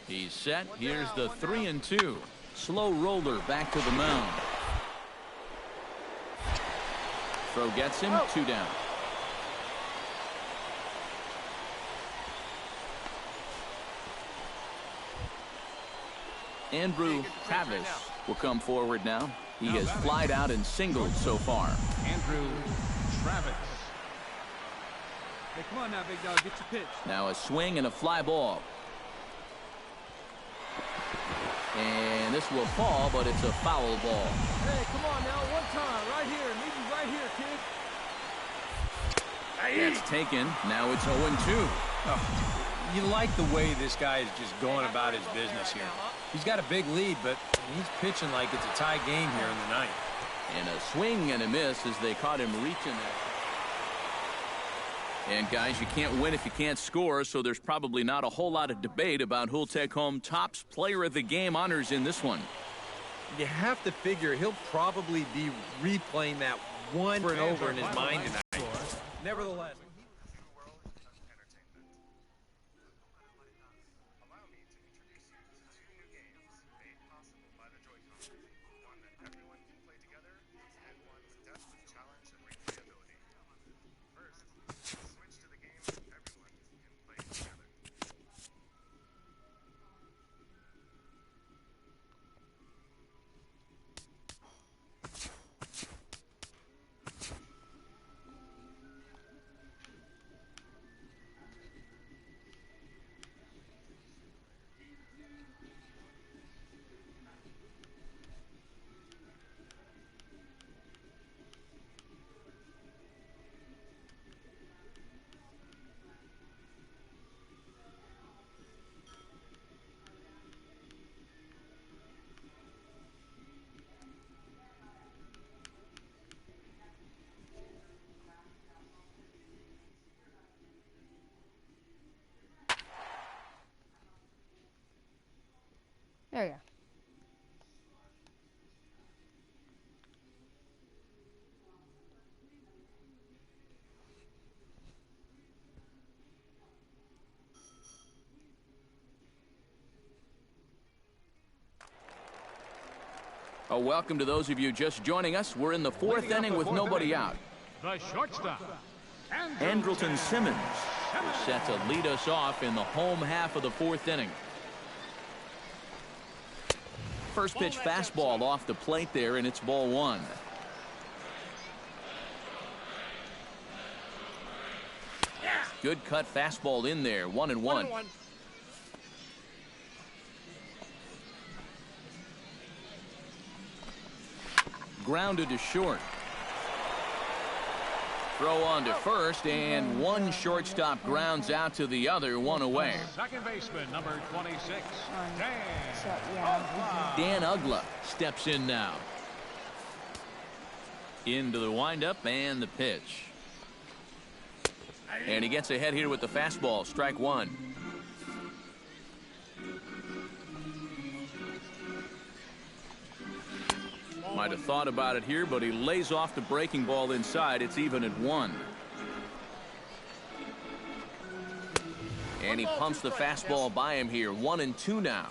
S2: He's set. Here's the 3-2. Slow roller back to the mound. Throw gets him 2 down. Andrew Travis will come forward now. He has flied out and singled so far.
S7: Andrew Travis.
S4: Hey, come on now, big dog. Get your pitch.
S2: Now a swing and a fly ball. And this will fall, but it's a foul ball.
S4: Hey, come on now. One time. Right here. Need you right here, kid.
S2: That's taken. Now it's 0-2.
S8: You like the way this guy is just going about his business here. He's got a big lead, but he's pitching like it's a tie game here in the ninth.
S2: And a swing and a miss as they caught him reaching that. And guys, you can't win if you can't score, so there's probably not a whole lot of debate about who'll take home Topps Player of the Game honors in this one.
S8: You have to figure he'll probably be replaying that one over and over in his mind tonight. Nevertheless.
S1: There we go.
S2: Welcome to those of you just joining us. We're in the 4th inning with nobody out.
S7: the shortstop,
S2: Andrelton Simmons is set to lead us off in the home half of the 4th inning. First pitch fastball off the plate there, and it's ball 1. Good cut fastball in there, 1-1. Grounded to short. Throw on to first, and one shortstop grounds out to the other, one away.
S7: Second baseman, number 26,
S2: Dan Ugla steps in now. Into the windup and the pitch. And he gets ahead here with the fastball. Strike one. Might have thought about it here, but he lays off the breaking ball inside. It's even at 1. And he pumps the fastball by him here. 1-2 now.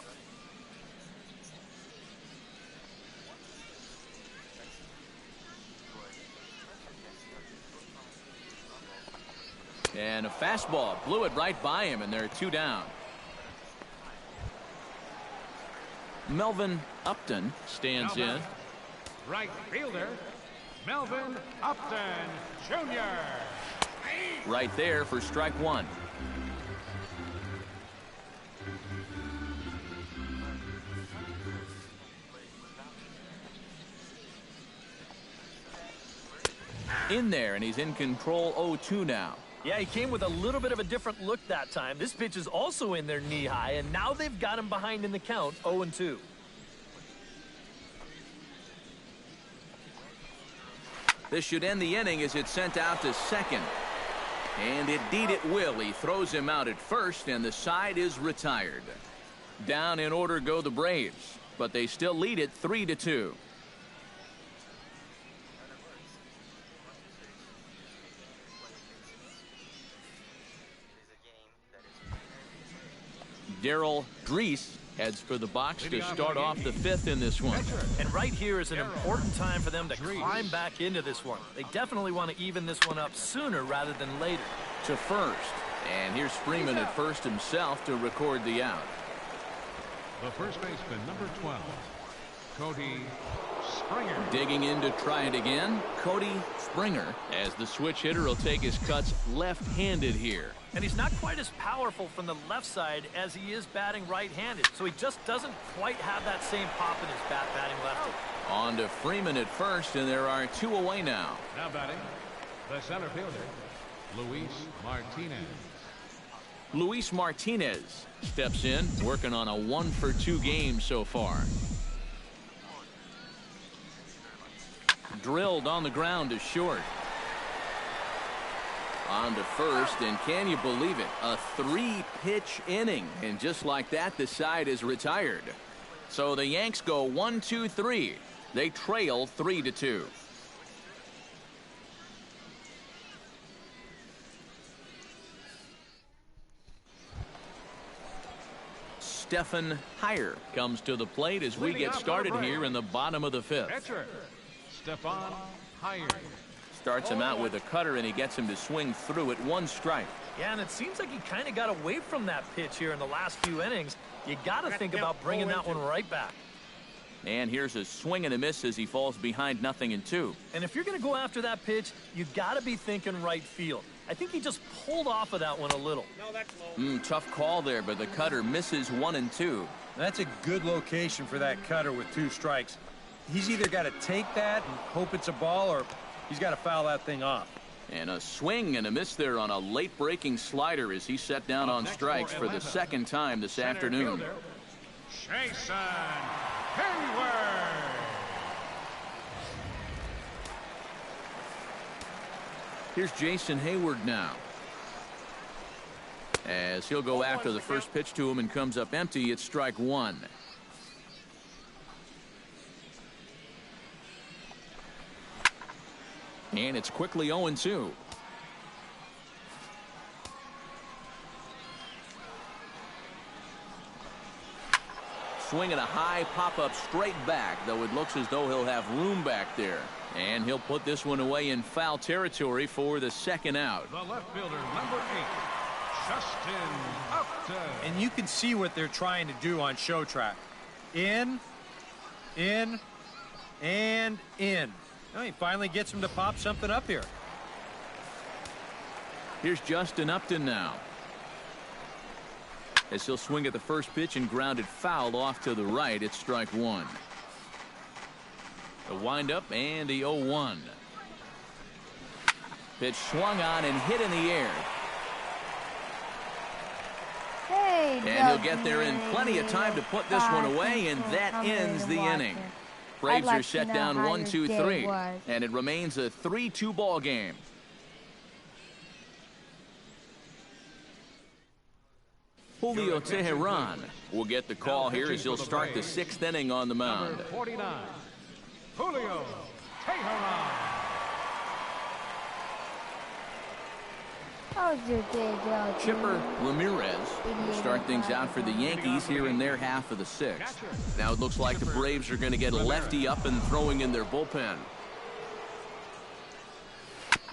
S2: And a fastball blew it right by him, and they're 2 down. Melvin Upton stands in.
S7: Right fielder, Melvin Upton, Jr.
S2: Right there for strike one. In there, and he's in control. 0-2 now.
S3: Yeah, he came with a little bit of a different look that time. This pitch is also in there knee high, and now they've got him behind in the count. 0-2.
S2: This should end the inning as it's sent out to second. And indeed it will. He throws him out at first, and the side is retired. Down in order go the Braves, but they still lead it 3-2. Darrell Drees heads for the box to start off the 5th in this one.
S3: And right here is an important time for them to climb back into this one. They definitely want to even this one up sooner rather than later.
S2: To first. And here's Freeman at first himself to record the out.
S7: The first baseman, number 12, Cody Springer.
S2: Digging in to try it again, Cody Springer, as the switch hitter will take his cuts left-handed here.
S3: And he's not quite as powerful from the left side as he is batting right-handed, so he just doesn't quite have that same pop in his bat batting lefty.
S2: On to Freeman at first, and there are 2 away now.
S7: Now batting, the center fielder, Luis Martinez.
S2: Luis Martinez steps in, working on a 1-for-2 game so far. Drilled on the ground to short. On to first, and can you believe it? A 3-pitch inning, and just like that, the side is retired. So the Yanks go 1-2-3. They trail 3-2. Stephen Heyer comes to the plate as we get started here in the bottom of the 5th.
S7: Pitcher, Stephen Heyer.
S2: Starts him out with a cutter, and he gets him to swing through it. 1 strike.
S3: Yeah, and it seems like he kind of got away from that pitch here in the last few innings. You got to think about bringing that one right back.
S2: And here's a swing and a miss as he falls behind 0-2.
S3: And if you're going to go after that pitch, you got to be thinking right field. I think he just pulled off of that one a little.
S4: No, that's low.
S2: Tough call there, but the cutter misses 1-2.
S8: That's a good location for that cutter with 2 strikes. He's either got to take that and hope it's a ball, or he's got to foul that thing off.
S2: And a swing and a miss there on a late breaking slider as he set down on strikes for the 2nd time this afternoon.
S7: Jason Hayward.
S2: Here's Jason Hayward now, as he'll go after the first pitch to him and comes up empty. It's strike 1. And it's quickly 0-2. Swinging a high pop-up straight back, though it looks as though he'll have room back there. And he'll put this one away in foul territory for the 2nd out.
S7: The left fielder, number 8, Justin Upton.
S8: And you can see what they're trying to do on show track. In, and in. Well, he finally gets him to pop something up here.
S2: Here's Justin Upton now, as he'll swing at the first pitch and ground it foul off to the right. It's strike 1. The windup and the 0-1. Pitch swung on and hit in the air.
S1: Hey,
S2: and he'll get there in plenty of time to put this one away, and that ends the inning. Braves
S1: like
S2: are set
S1: to know
S2: down
S1: how
S2: 1-2-3,
S1: your day was.
S2: and it remains a 3-2 ball game. Julio Teheran will get the call here as he'll start the 6th inning on the mound.
S7: Number 49, Julio Teheran.
S1: How's your day going?
S2: Chipper Ramirez will start things out for the Yankees here in their half of the 6th. Now it looks like the Braves are going to get a lefty up and throwing in their bullpen.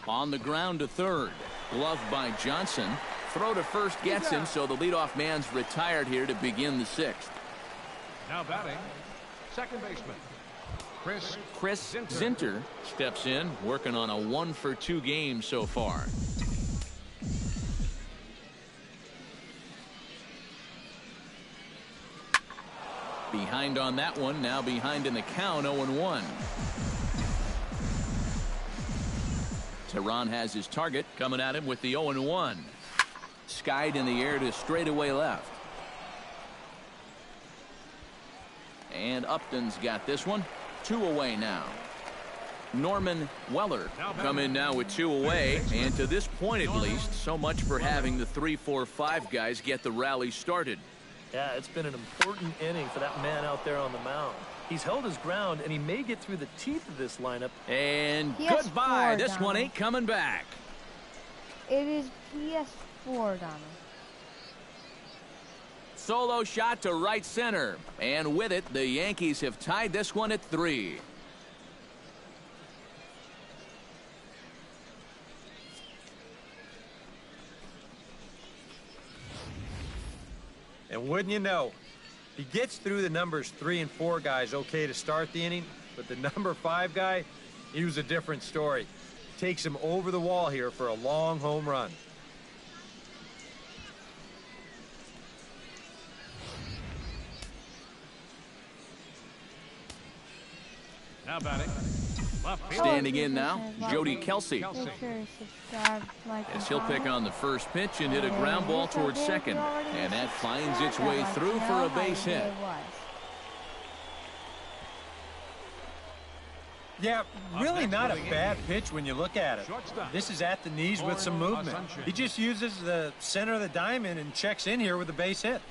S2: On the ground to third. Glove by Johnson. Throw to first gets him, so the leadoff man's retired here to begin the 6th.
S7: Now batting, second baseman,
S2: Chris Zinter steps in, working on a 1-for-2 game so far. Behind on that one, now behind in the count, 0-1. Tehran has his target coming at him with the 0-1. Skied in the air to straightaway left. And Upton's got this one. 2 away now. Norman Weller come in now with 2 away, and to this point at least, so much for having the 3-4-5 guys get the rally started.
S3: Yeah, it's been an important inning for that man out there on the mound. He's held his ground, and he may get through the teeth of this lineup.
S2: And
S1: PS4,
S2: goodbye. This
S1: Donald.
S2: one ain't coming back.
S1: It is PS4, Donald.
S2: Solo shot to right center. And with it, the Yankees have tied this one at 3.
S8: And wouldn't you know, he gets through the numbers 3 and 4 guys okay to start the inning, but the number 5 guy, he was a different story. Takes him over the wall here for a long home run.
S7: now batting, left field.
S2: Standing in now, Jody Kelsey.
S1: Make sure to subscribe, like, and
S2: As he'll pick
S1: comment.
S2: on the first pitch and hit a ground ball towards second. And that finds its way through for a base hit.
S8: Yeah, really not a bad pitch when you look at it. This is at the knees with some movement. He just uses the center of the diamond and checks in here with a base hit.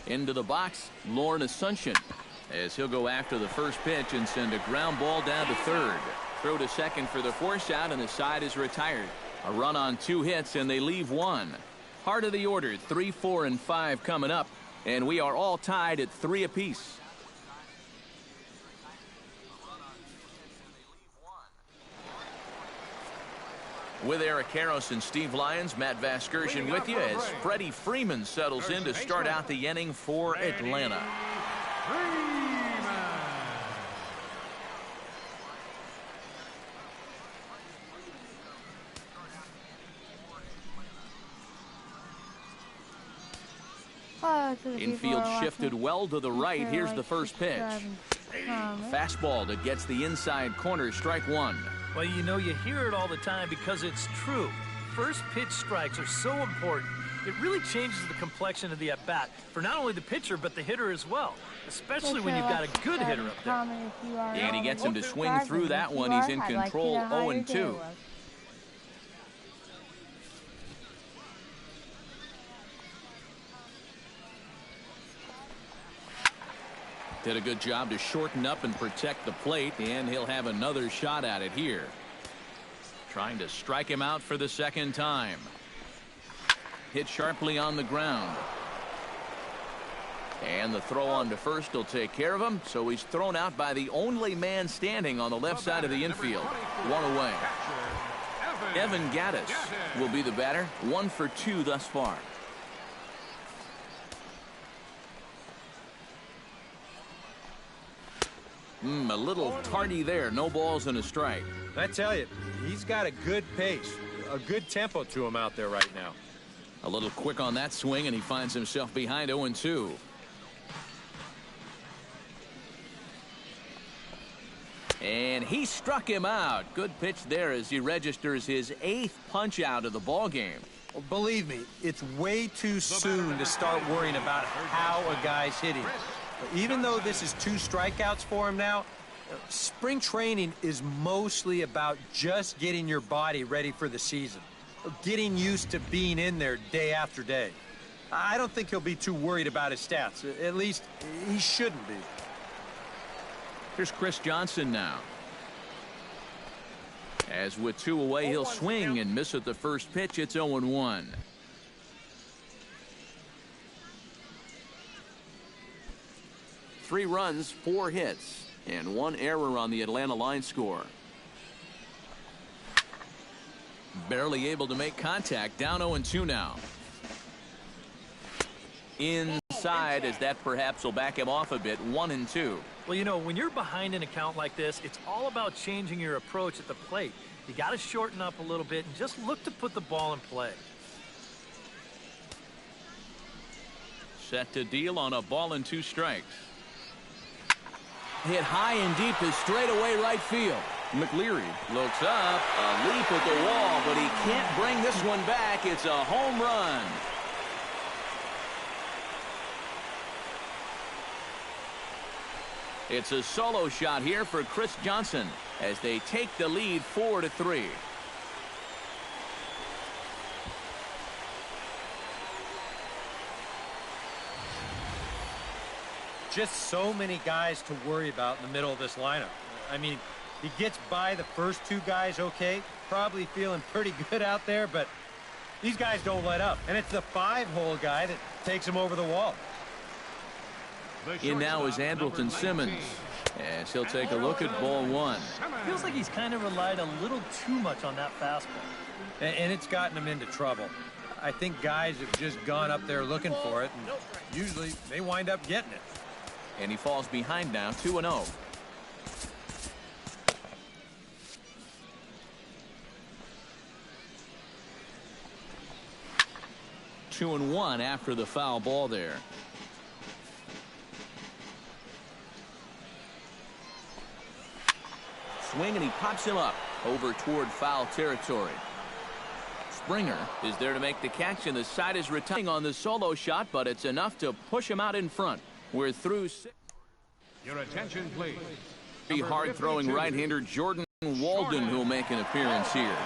S2: Into the box, Lorne Asuncion, as he'll go after the first pitch and send a ground ball down to third. Throw to second for the force out, and the side is retired. A run on 2 hits, and they leave 1. Heart of the order, 3, 4, and 5 coming up, and we are all tied at 3 apiece. With Eric Karros and Steve Lyons, Matt Vasgersian with you as Freddie Freeman settles in to start out the inning for Atlanta. Infield shifted well to the right. Here's the first pitch. Fastball that gets the inside corner, strike 1.
S3: Well, you know, you hear it all the time because it's true. First pitch strikes are so important. It really changes the complexion of the at-bat for not only the pitcher but the hitter as well, especially when you've got a good hitter up there.
S2: And he gets him to swing through that one. He's in control, 0-2. Did a good job to shorten up and protect the plate, and he'll have another shot at it here. Trying to strike him out for the second time. Hit sharply on the ground. And the throw on to first will take care of him, so he's thrown out by the only man standing on the left side of the infield. 1 away. Evan Gattis will be the batter. 1 for 2 thus far. A little tardy there. No balls and a strike.
S8: I tell you, he's got a good pace, a good tempo to him out there right now.
S2: A little quick on that swing, and he finds himself behind 0-2. And he struck him out. Good pitch there as he registers his 8th punch out of the ball game.
S8: Well, believe me, it's way too soon to start worrying about how a guy's hitting. Even though this is 2 strikeouts for him now, spring training is mostly about just getting your body ready for the season, getting used to being in there day after day. I don't think he'll be too worried about his stats. At least, he shouldn't be.
S2: Here's Chris Johnson now. As with 2 away, he'll swing and miss at the first pitch. It's 0-1. Three runs, 4 hits, and 1 error on the Atlanta line score. Barely able to make contact. Down 0-2 now. Inside, as that perhaps will back him off a bit. 1-2.
S3: Well, you know, when you're behind an account like this, it's all about changing your approach at the plate. You got to shorten up a little bit and just look to put the ball in play.
S2: Set to deal on a ball and 2 strikes. Hit high and deep to straightaway right field. McLeary looks up, a leap at the wall, but he can't bring this one back. It's a home run. It's a solo shot here for Chris Johnson as they take the lead 4-3.
S8: Just so many guys to worry about in the middle of this lineup. I mean, he gets by the first 2 guys okay, probably feeling pretty good out there, but these guys don't let up. And it's the 5-hole guy that takes him over the wall.
S2: In now is Andrelton Simmons as he'll take a look at ball 1.
S3: Feels like he's kind of relied a little too much on that fastball.
S8: And it's gotten him into trouble. I think guys have just gone up there looking for it, and usually they wind up getting it.
S2: And he falls behind now, 2-0. Two and 1 after the foul ball there. Swing, and he pops him up over toward foul territory. Springer is there to make the catch, and the side is retiring on the solo shot, but it's enough to push him out in front. We're through 6.
S7: Your attention, please.
S2: Be hard-throwing right-hander Jordan Walden who'll make an appearance here.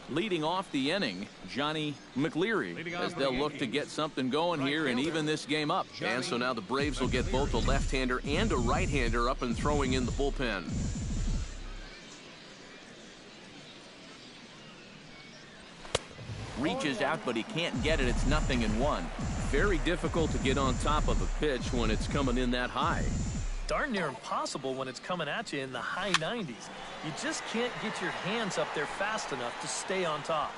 S2: Leading off the inning, Johnny McLeary, as they'll look to get something going here and even this game up. And so now the Braves will get both a left-hander and a right-hander up and throwing in the bullpen. Reaches out, but he can't get it. It's 0-1. Very difficult to get on top of a pitch when it's coming in that high.
S3: Darn near impossible when it's coming at you in the high 90s. You just can't get your hands up there fast enough to stay on top.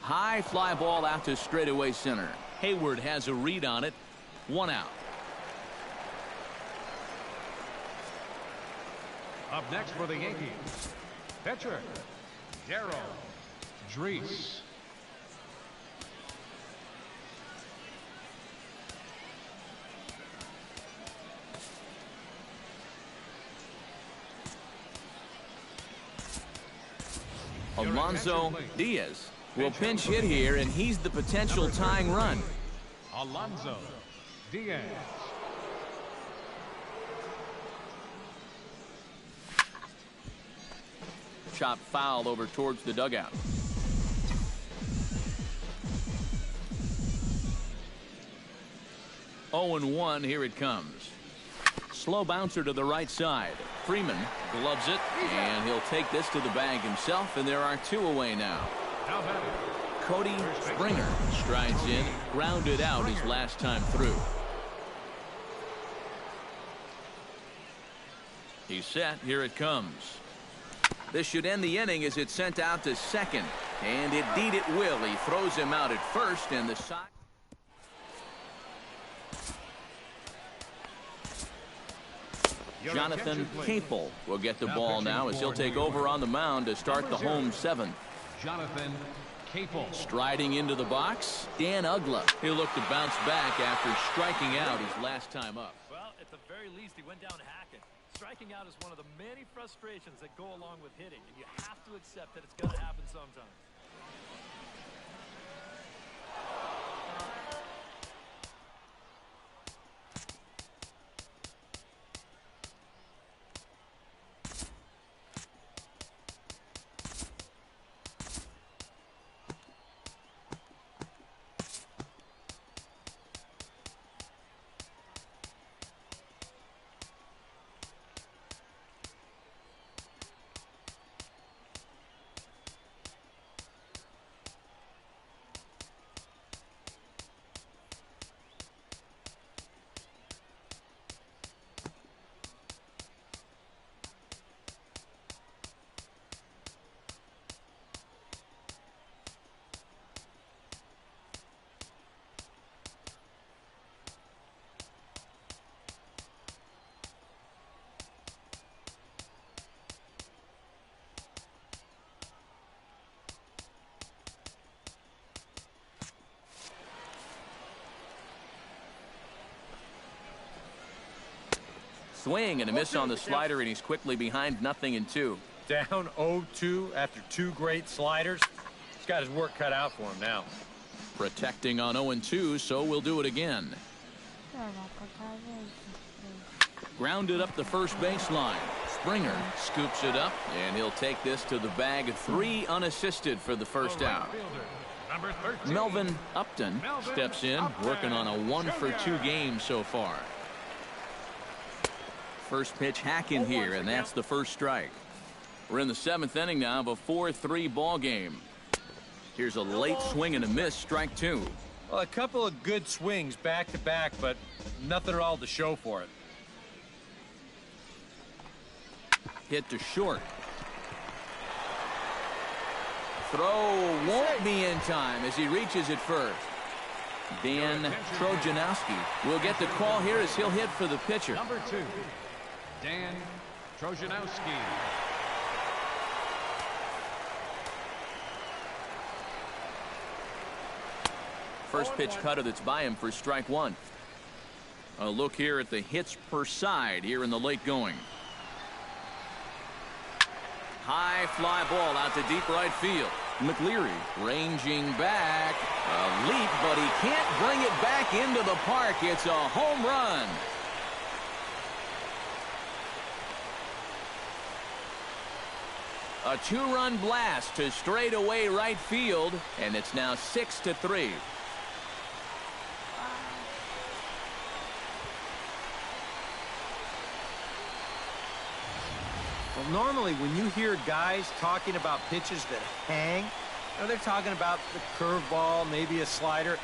S2: High fly ball out to straightaway center. Hayward has a read on it. 1 out.
S7: Up next for the Yankees, pitcher, Darryl Drees.
S2: Alonso Diaz will pinch hit here, and he's the potential tying run.
S7: Alonso Diaz.
S2: Chop foul over towards the dugout. Oh and 1, here it comes. Slow bouncer to the right side. Freeman gloves it, and he'll take this to the bag himself, and there are 2 away now. Cody Springer strides in, grounded out his last time through. He's set, here it comes. This should end the inning as it's sent out to second, and indeed it will. He throws him out at first, and the side. Jonathan Capel will get the ball now as he'll take over on the mound to start the home seventh.
S7: Jonathan Capel.
S2: Striding into the box, Dan Ugla. He'll look to bounce back after striking out his last time up.
S3: Well, at the very least, he went down hacking. Striking out is one of the many frustrations that go along with hitting, and you have to accept that it's going to happen sometimes.
S2: Swing and a miss on the slider, and he's quickly behind 0-2.
S8: Down 0-2 after two great sliders. He's got his work cut out for him now.
S2: Protecting on 0-2, so we'll do it again. Grounded up the first baseline. Springer scoops it up, and he'll take this to the bag of 3 unassisted for the first out. Melvin Upton steps in, working on a 1-for-2 game so far. First pitch hack in here, and that's the first strike. We're in the 7th inning now of a 4-3 ball game. Here's a late swing and a miss, strike 2.
S8: Well, a couple of good swings back to back, but nothing at all to show for it.
S2: Hit to short. Throw won't be in time as he reaches it first. Dan Trojanowski will get the call here as he'll hit for the pitcher.
S7: Number 2, Dan Trojanowski.
S2: First pitch cutter that's by him for strike 1. A look here at the hits per side here in the late going. High fly ball out to deep right field. McLeary ranging back. A leap, but he can't bring it back into the park. It's a home run. A 2-run blast to straightaway right field, and it's now 6-3.
S8: Well, normally when you hear guys talking about pitches that hang, they're talking about the curveball, maybe a slider,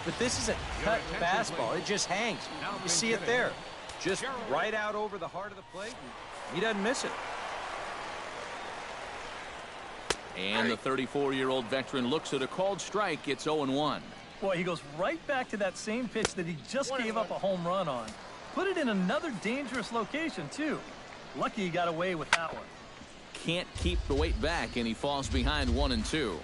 S8: but this is a cut fastball. It just hangs. You see it there. Just right out over the heart of the plate, and he doesn't miss it.
S2: And the 34-year-old veteran looks at a called strike. It's 0-1.
S3: Boy, he goes right back to that same pitch that he just gave up a home run on. Put it in another dangerous location, too. Lucky he got away with that one.
S2: Can't keep the weight back, and he falls behind 1-2.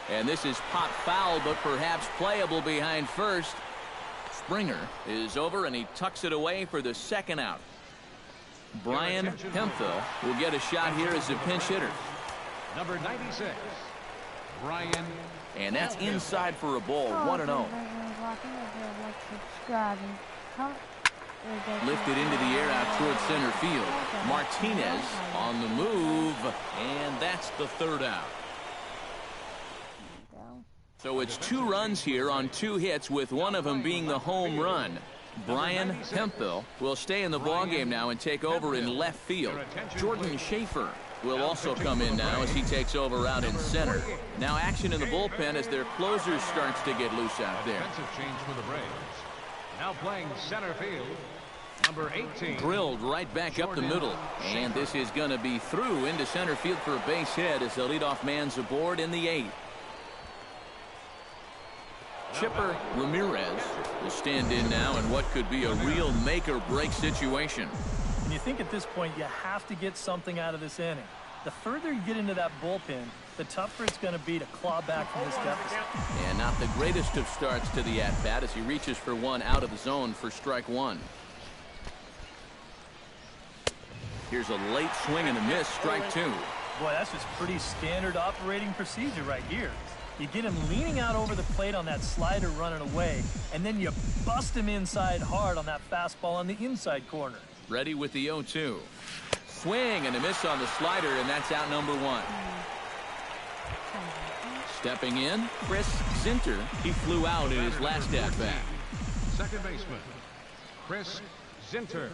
S2: And this is popped foul, but perhaps playable behind first. Springer is over, and he tucks it away for the second out. Brian Hemphill will get a shot here as a pinch hitter.
S7: Number 96, Brian.
S2: And that's inside for a ball, 1-0. Lifted into the air out towards center field. Martinez on the move, and that's the third out. So it's 2 runs here on 2 hits, with one of them being the home run. Brian Hemphill will stay in the ballgame now and take over in left field. Jordan Schaefer will also come in now as he takes over out in center. Now action in the bullpen as their closer starts to get loose out there.
S7: Defensive change for the Braves. Now playing center field, number 18.
S2: Drilled right back up the middle. And this is going to be through into center field for a base hit as the leadoff man's aboard in the 8th. Chipper Ramirez will stand in now in what could be a real make-or-break situation.
S3: And you think at this point you have to get something out of this inning. The further you get into that bullpen, the tougher it's going to be to claw back from this deficit.
S2: And not the greatest of starts to the at-bat as he reaches for one out of the zone for strike one. Here's a late swing and a miss, strike two.
S3: Boy, that's just pretty standard operating procedure right here. You get him leaning out over the plate on that slider running away, and then you bust him inside hard on that fastball on the inside corner.
S2: Ready with the 0-2. Swing and a miss on the slider, and that's out number one. Stepping in, Chris Zinter. He flew out in his last at-bat.
S7: Second baseman, Chris Zinter.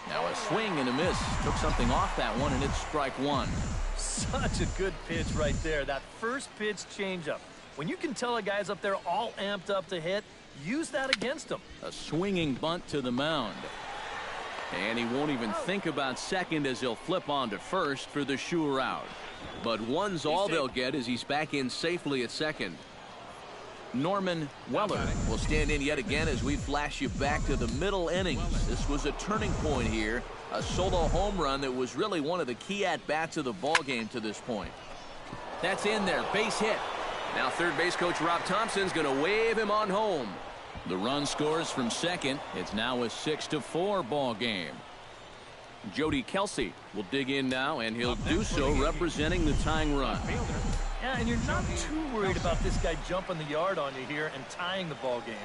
S2: Now a swing and a miss. Took something off that one, and it's strike one.
S3: Such a good pitch right there. That first pitch changeup. When you can tell a guy's up there all amped up to hit, use that against him.
S2: A swinging bunt to the mound. And he won't even think about second as he'll flip on to first for the sure out. But one's all they'll get as he's back in safely at second. Norman Weller will stand in yet again as we flash you back to the middle innings. This was a turning point here. A solo home run that was really one of the key at-bats of the ballgame to this point. That's in there. Base hit. Now third base coach Rob Thompson's going to wave him on home. The run scores from second. It's now a 6-4 ball game. Jody Kelsey will dig in now, and he'll do so representing the tying run.
S3: Yeah, and you're not too worried about this guy jumping the yard on you here and tying the ball game.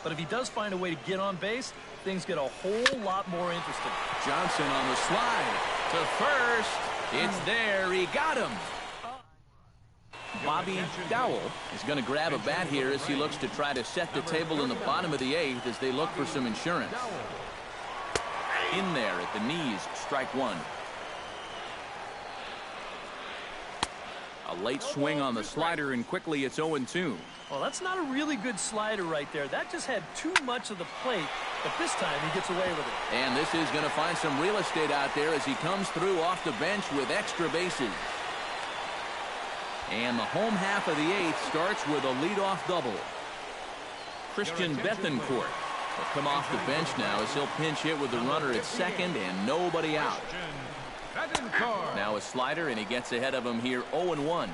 S3: But if he does find a way to get on base, things get a whole lot more interesting.
S2: Johnson on the slide to first. It's there. He got him. Bobby Dowell is going to grab a bat here as he looks to try to set the table in the bottom of the eighth as they look for some insurance. In there at the knees, strike one. A late swing on the slider, and quickly it's 0-2.
S3: Well, that's not a really good slider right there. That just had too much of the plate, but this time he gets away with it.
S2: And this is going to find some real estate out there as he comes through off the bench with extra bases. And the home half of the eighth starts with a leadoff double. Christian Bethencourt will come off the bench now as he'll pinch hit with the runner at second and nobody out. Now a slider, and he gets ahead of him here 0-1.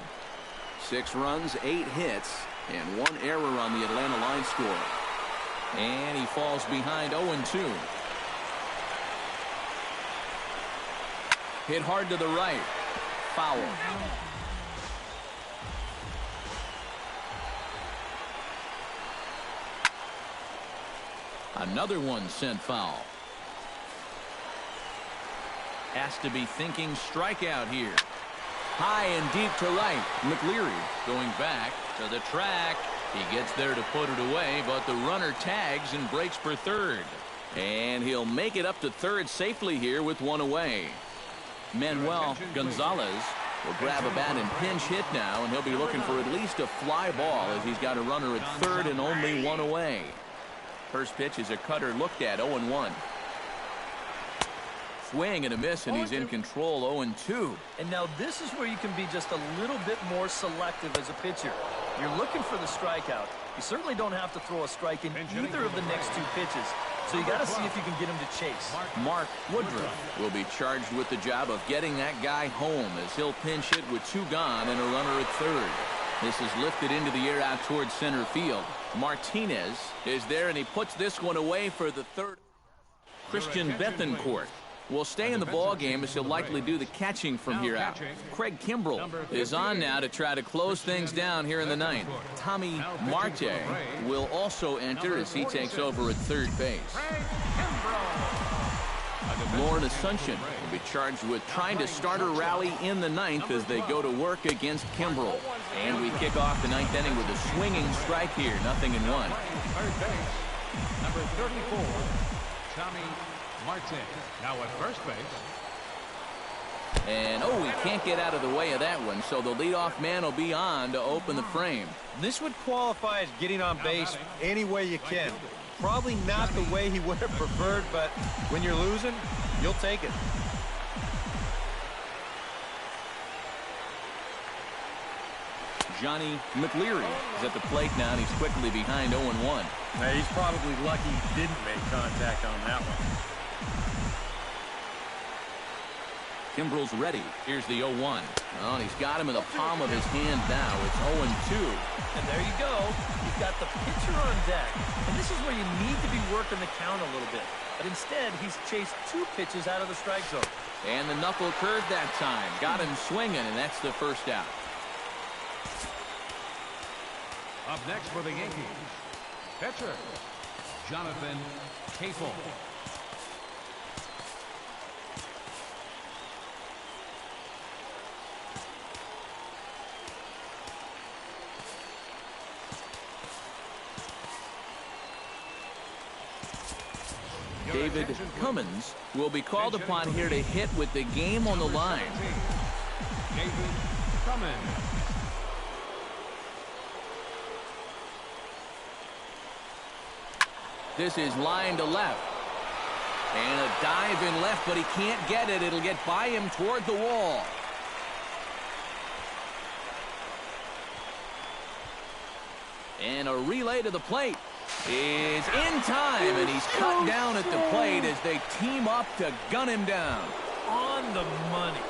S2: 6 runs, 8 hits, and 1 error on the Atlanta line score. And he falls behind 0-2. Hit hard to the right. Foul. Another one sent foul. Has to be thinking strikeout here. High and deep to right. McLeary going back to the track. He gets there to put it away, but the runner tags and breaks for third. And he'll make it up to third safely here with one away. Manuel Gonzalez will grab a bat and pinch hit now, and he'll be looking for at least a fly ball as he's got a runner at third and only one away. First pitch is a cutter looked at, 0-1. Swing and a miss, and he's in control, 0-2.
S3: And now this is where you can be just a little bit more selective as a pitcher. You're looking for the strikeout. You certainly don't have to throw a strike in either of the next 2 pitches. So you got to see if you can get him to chase.
S2: Mark Woodruff will be charged with the job of getting that guy home as he'll pinch hit with 2 gone and a runner at third. This is lifted into the air out towards center field. Martinez is there, and he puts this one away for the third. Christian Bethencourt will stay in the ball game as he'll likely do the catching from here out. Craig Kimbrell is on now to try to close things down here in the ninth. Tommy Marte will also enter as he takes over at third base. Lauren Asuncion will be charged with trying to start a rally in the ninth as they go to work against Kimbrell. And we kick off the ninth inning with a swinging strike here, 0-1.
S7: Third base, number 34, Tommy Marte. Now at first base.
S2: And, he can't get out of the way of that one, so the leadoff man will be on to open the frame.
S8: This would qualify as getting on base any way you can. Probably not the way he would have preferred, but when you're losing, you'll take it.
S2: Johnny McLeary is at the plate now, and he's quickly behind 0-1.
S3: Now, he's probably lucky he didn't make contact on that one.
S2: Kimbrel's ready. Here's the 0-1. Oh, and he's got him in the palm of his hand now. It's 0-2.
S3: And there you go. You've got the pitcher on deck. And this is where you need to be working the count a little bit. But instead, he's chased 2 pitches out of the strike zone.
S2: And the knuckle curve that time. Got him swinging, and that's the first out.
S7: Up next for the Yankees, pitcher, Jonathan Capel.
S2: David Cummins will be called upon here to hit with the game on the line.
S7: David Cummins.
S2: This is line to left. And a dive in left, but he can't get it. It'll get by him toward the wall. And a relay to the plate is in time, and he's cut down at the plate as they team up to gun him down.
S3: On the money.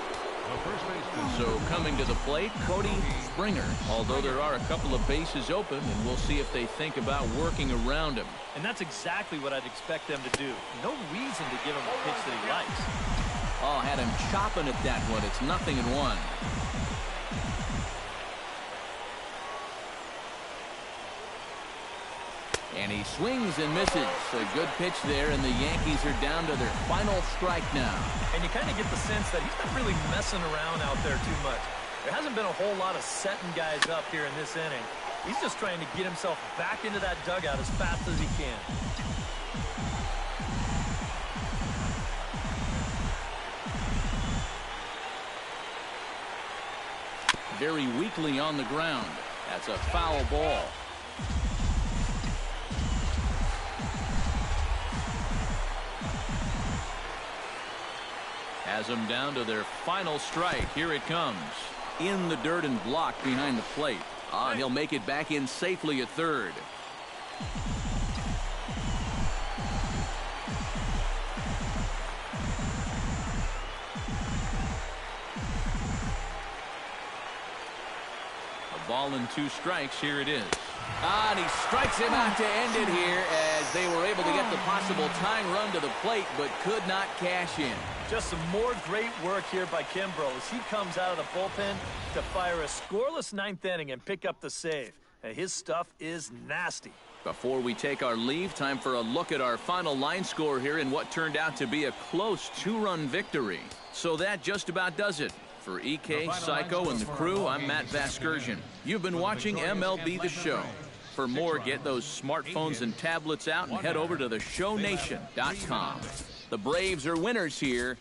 S2: So coming to the plate, Cody Springer, although there are a couple of bases open, and we'll see if they think about working around him.
S3: And that's exactly what I'd expect them to do. No reason to give him a pitch that he likes.
S2: Oh, had him chopping at that one. It's 0-1. And he swings and misses. A good pitch there, and the Yankees are down to their final strike now.
S3: And you kind of get the sense that he's not really messing around out there too much. There hasn't been a whole lot of setting guys up here in this inning. He's just trying to get himself back into that dugout as fast as he can.
S2: Very weakly on the ground. That's a foul ball. Has them down to their final strike. Here it comes. In the dirt and blocked behind the plate. And he'll make it back in safely at third. A ball and 2 strikes. Here it is. And he strikes him out to end it here as they were able to get the possible tying run to the plate, but could not cash in.
S3: Just some more great work here by Kimbrel as he comes out of the bullpen to fire a scoreless 9th inning and pick up the save. And his stuff is nasty.
S2: Before we take our leave, time for a look at our final line score here in what turned out to be a close 2-run victory. So that just about does it. For EK, Psycho, and the crew, I'm Matt Vasgersian. You've been watching MLB The Show. For more, get those smartphones and tablets out and head over to theshownation.com. The Braves are winners here.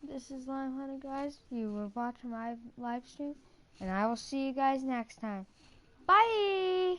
S1: This is Lime Hunter, guys. You were watching my live stream, and I will see you guys next time. Bye!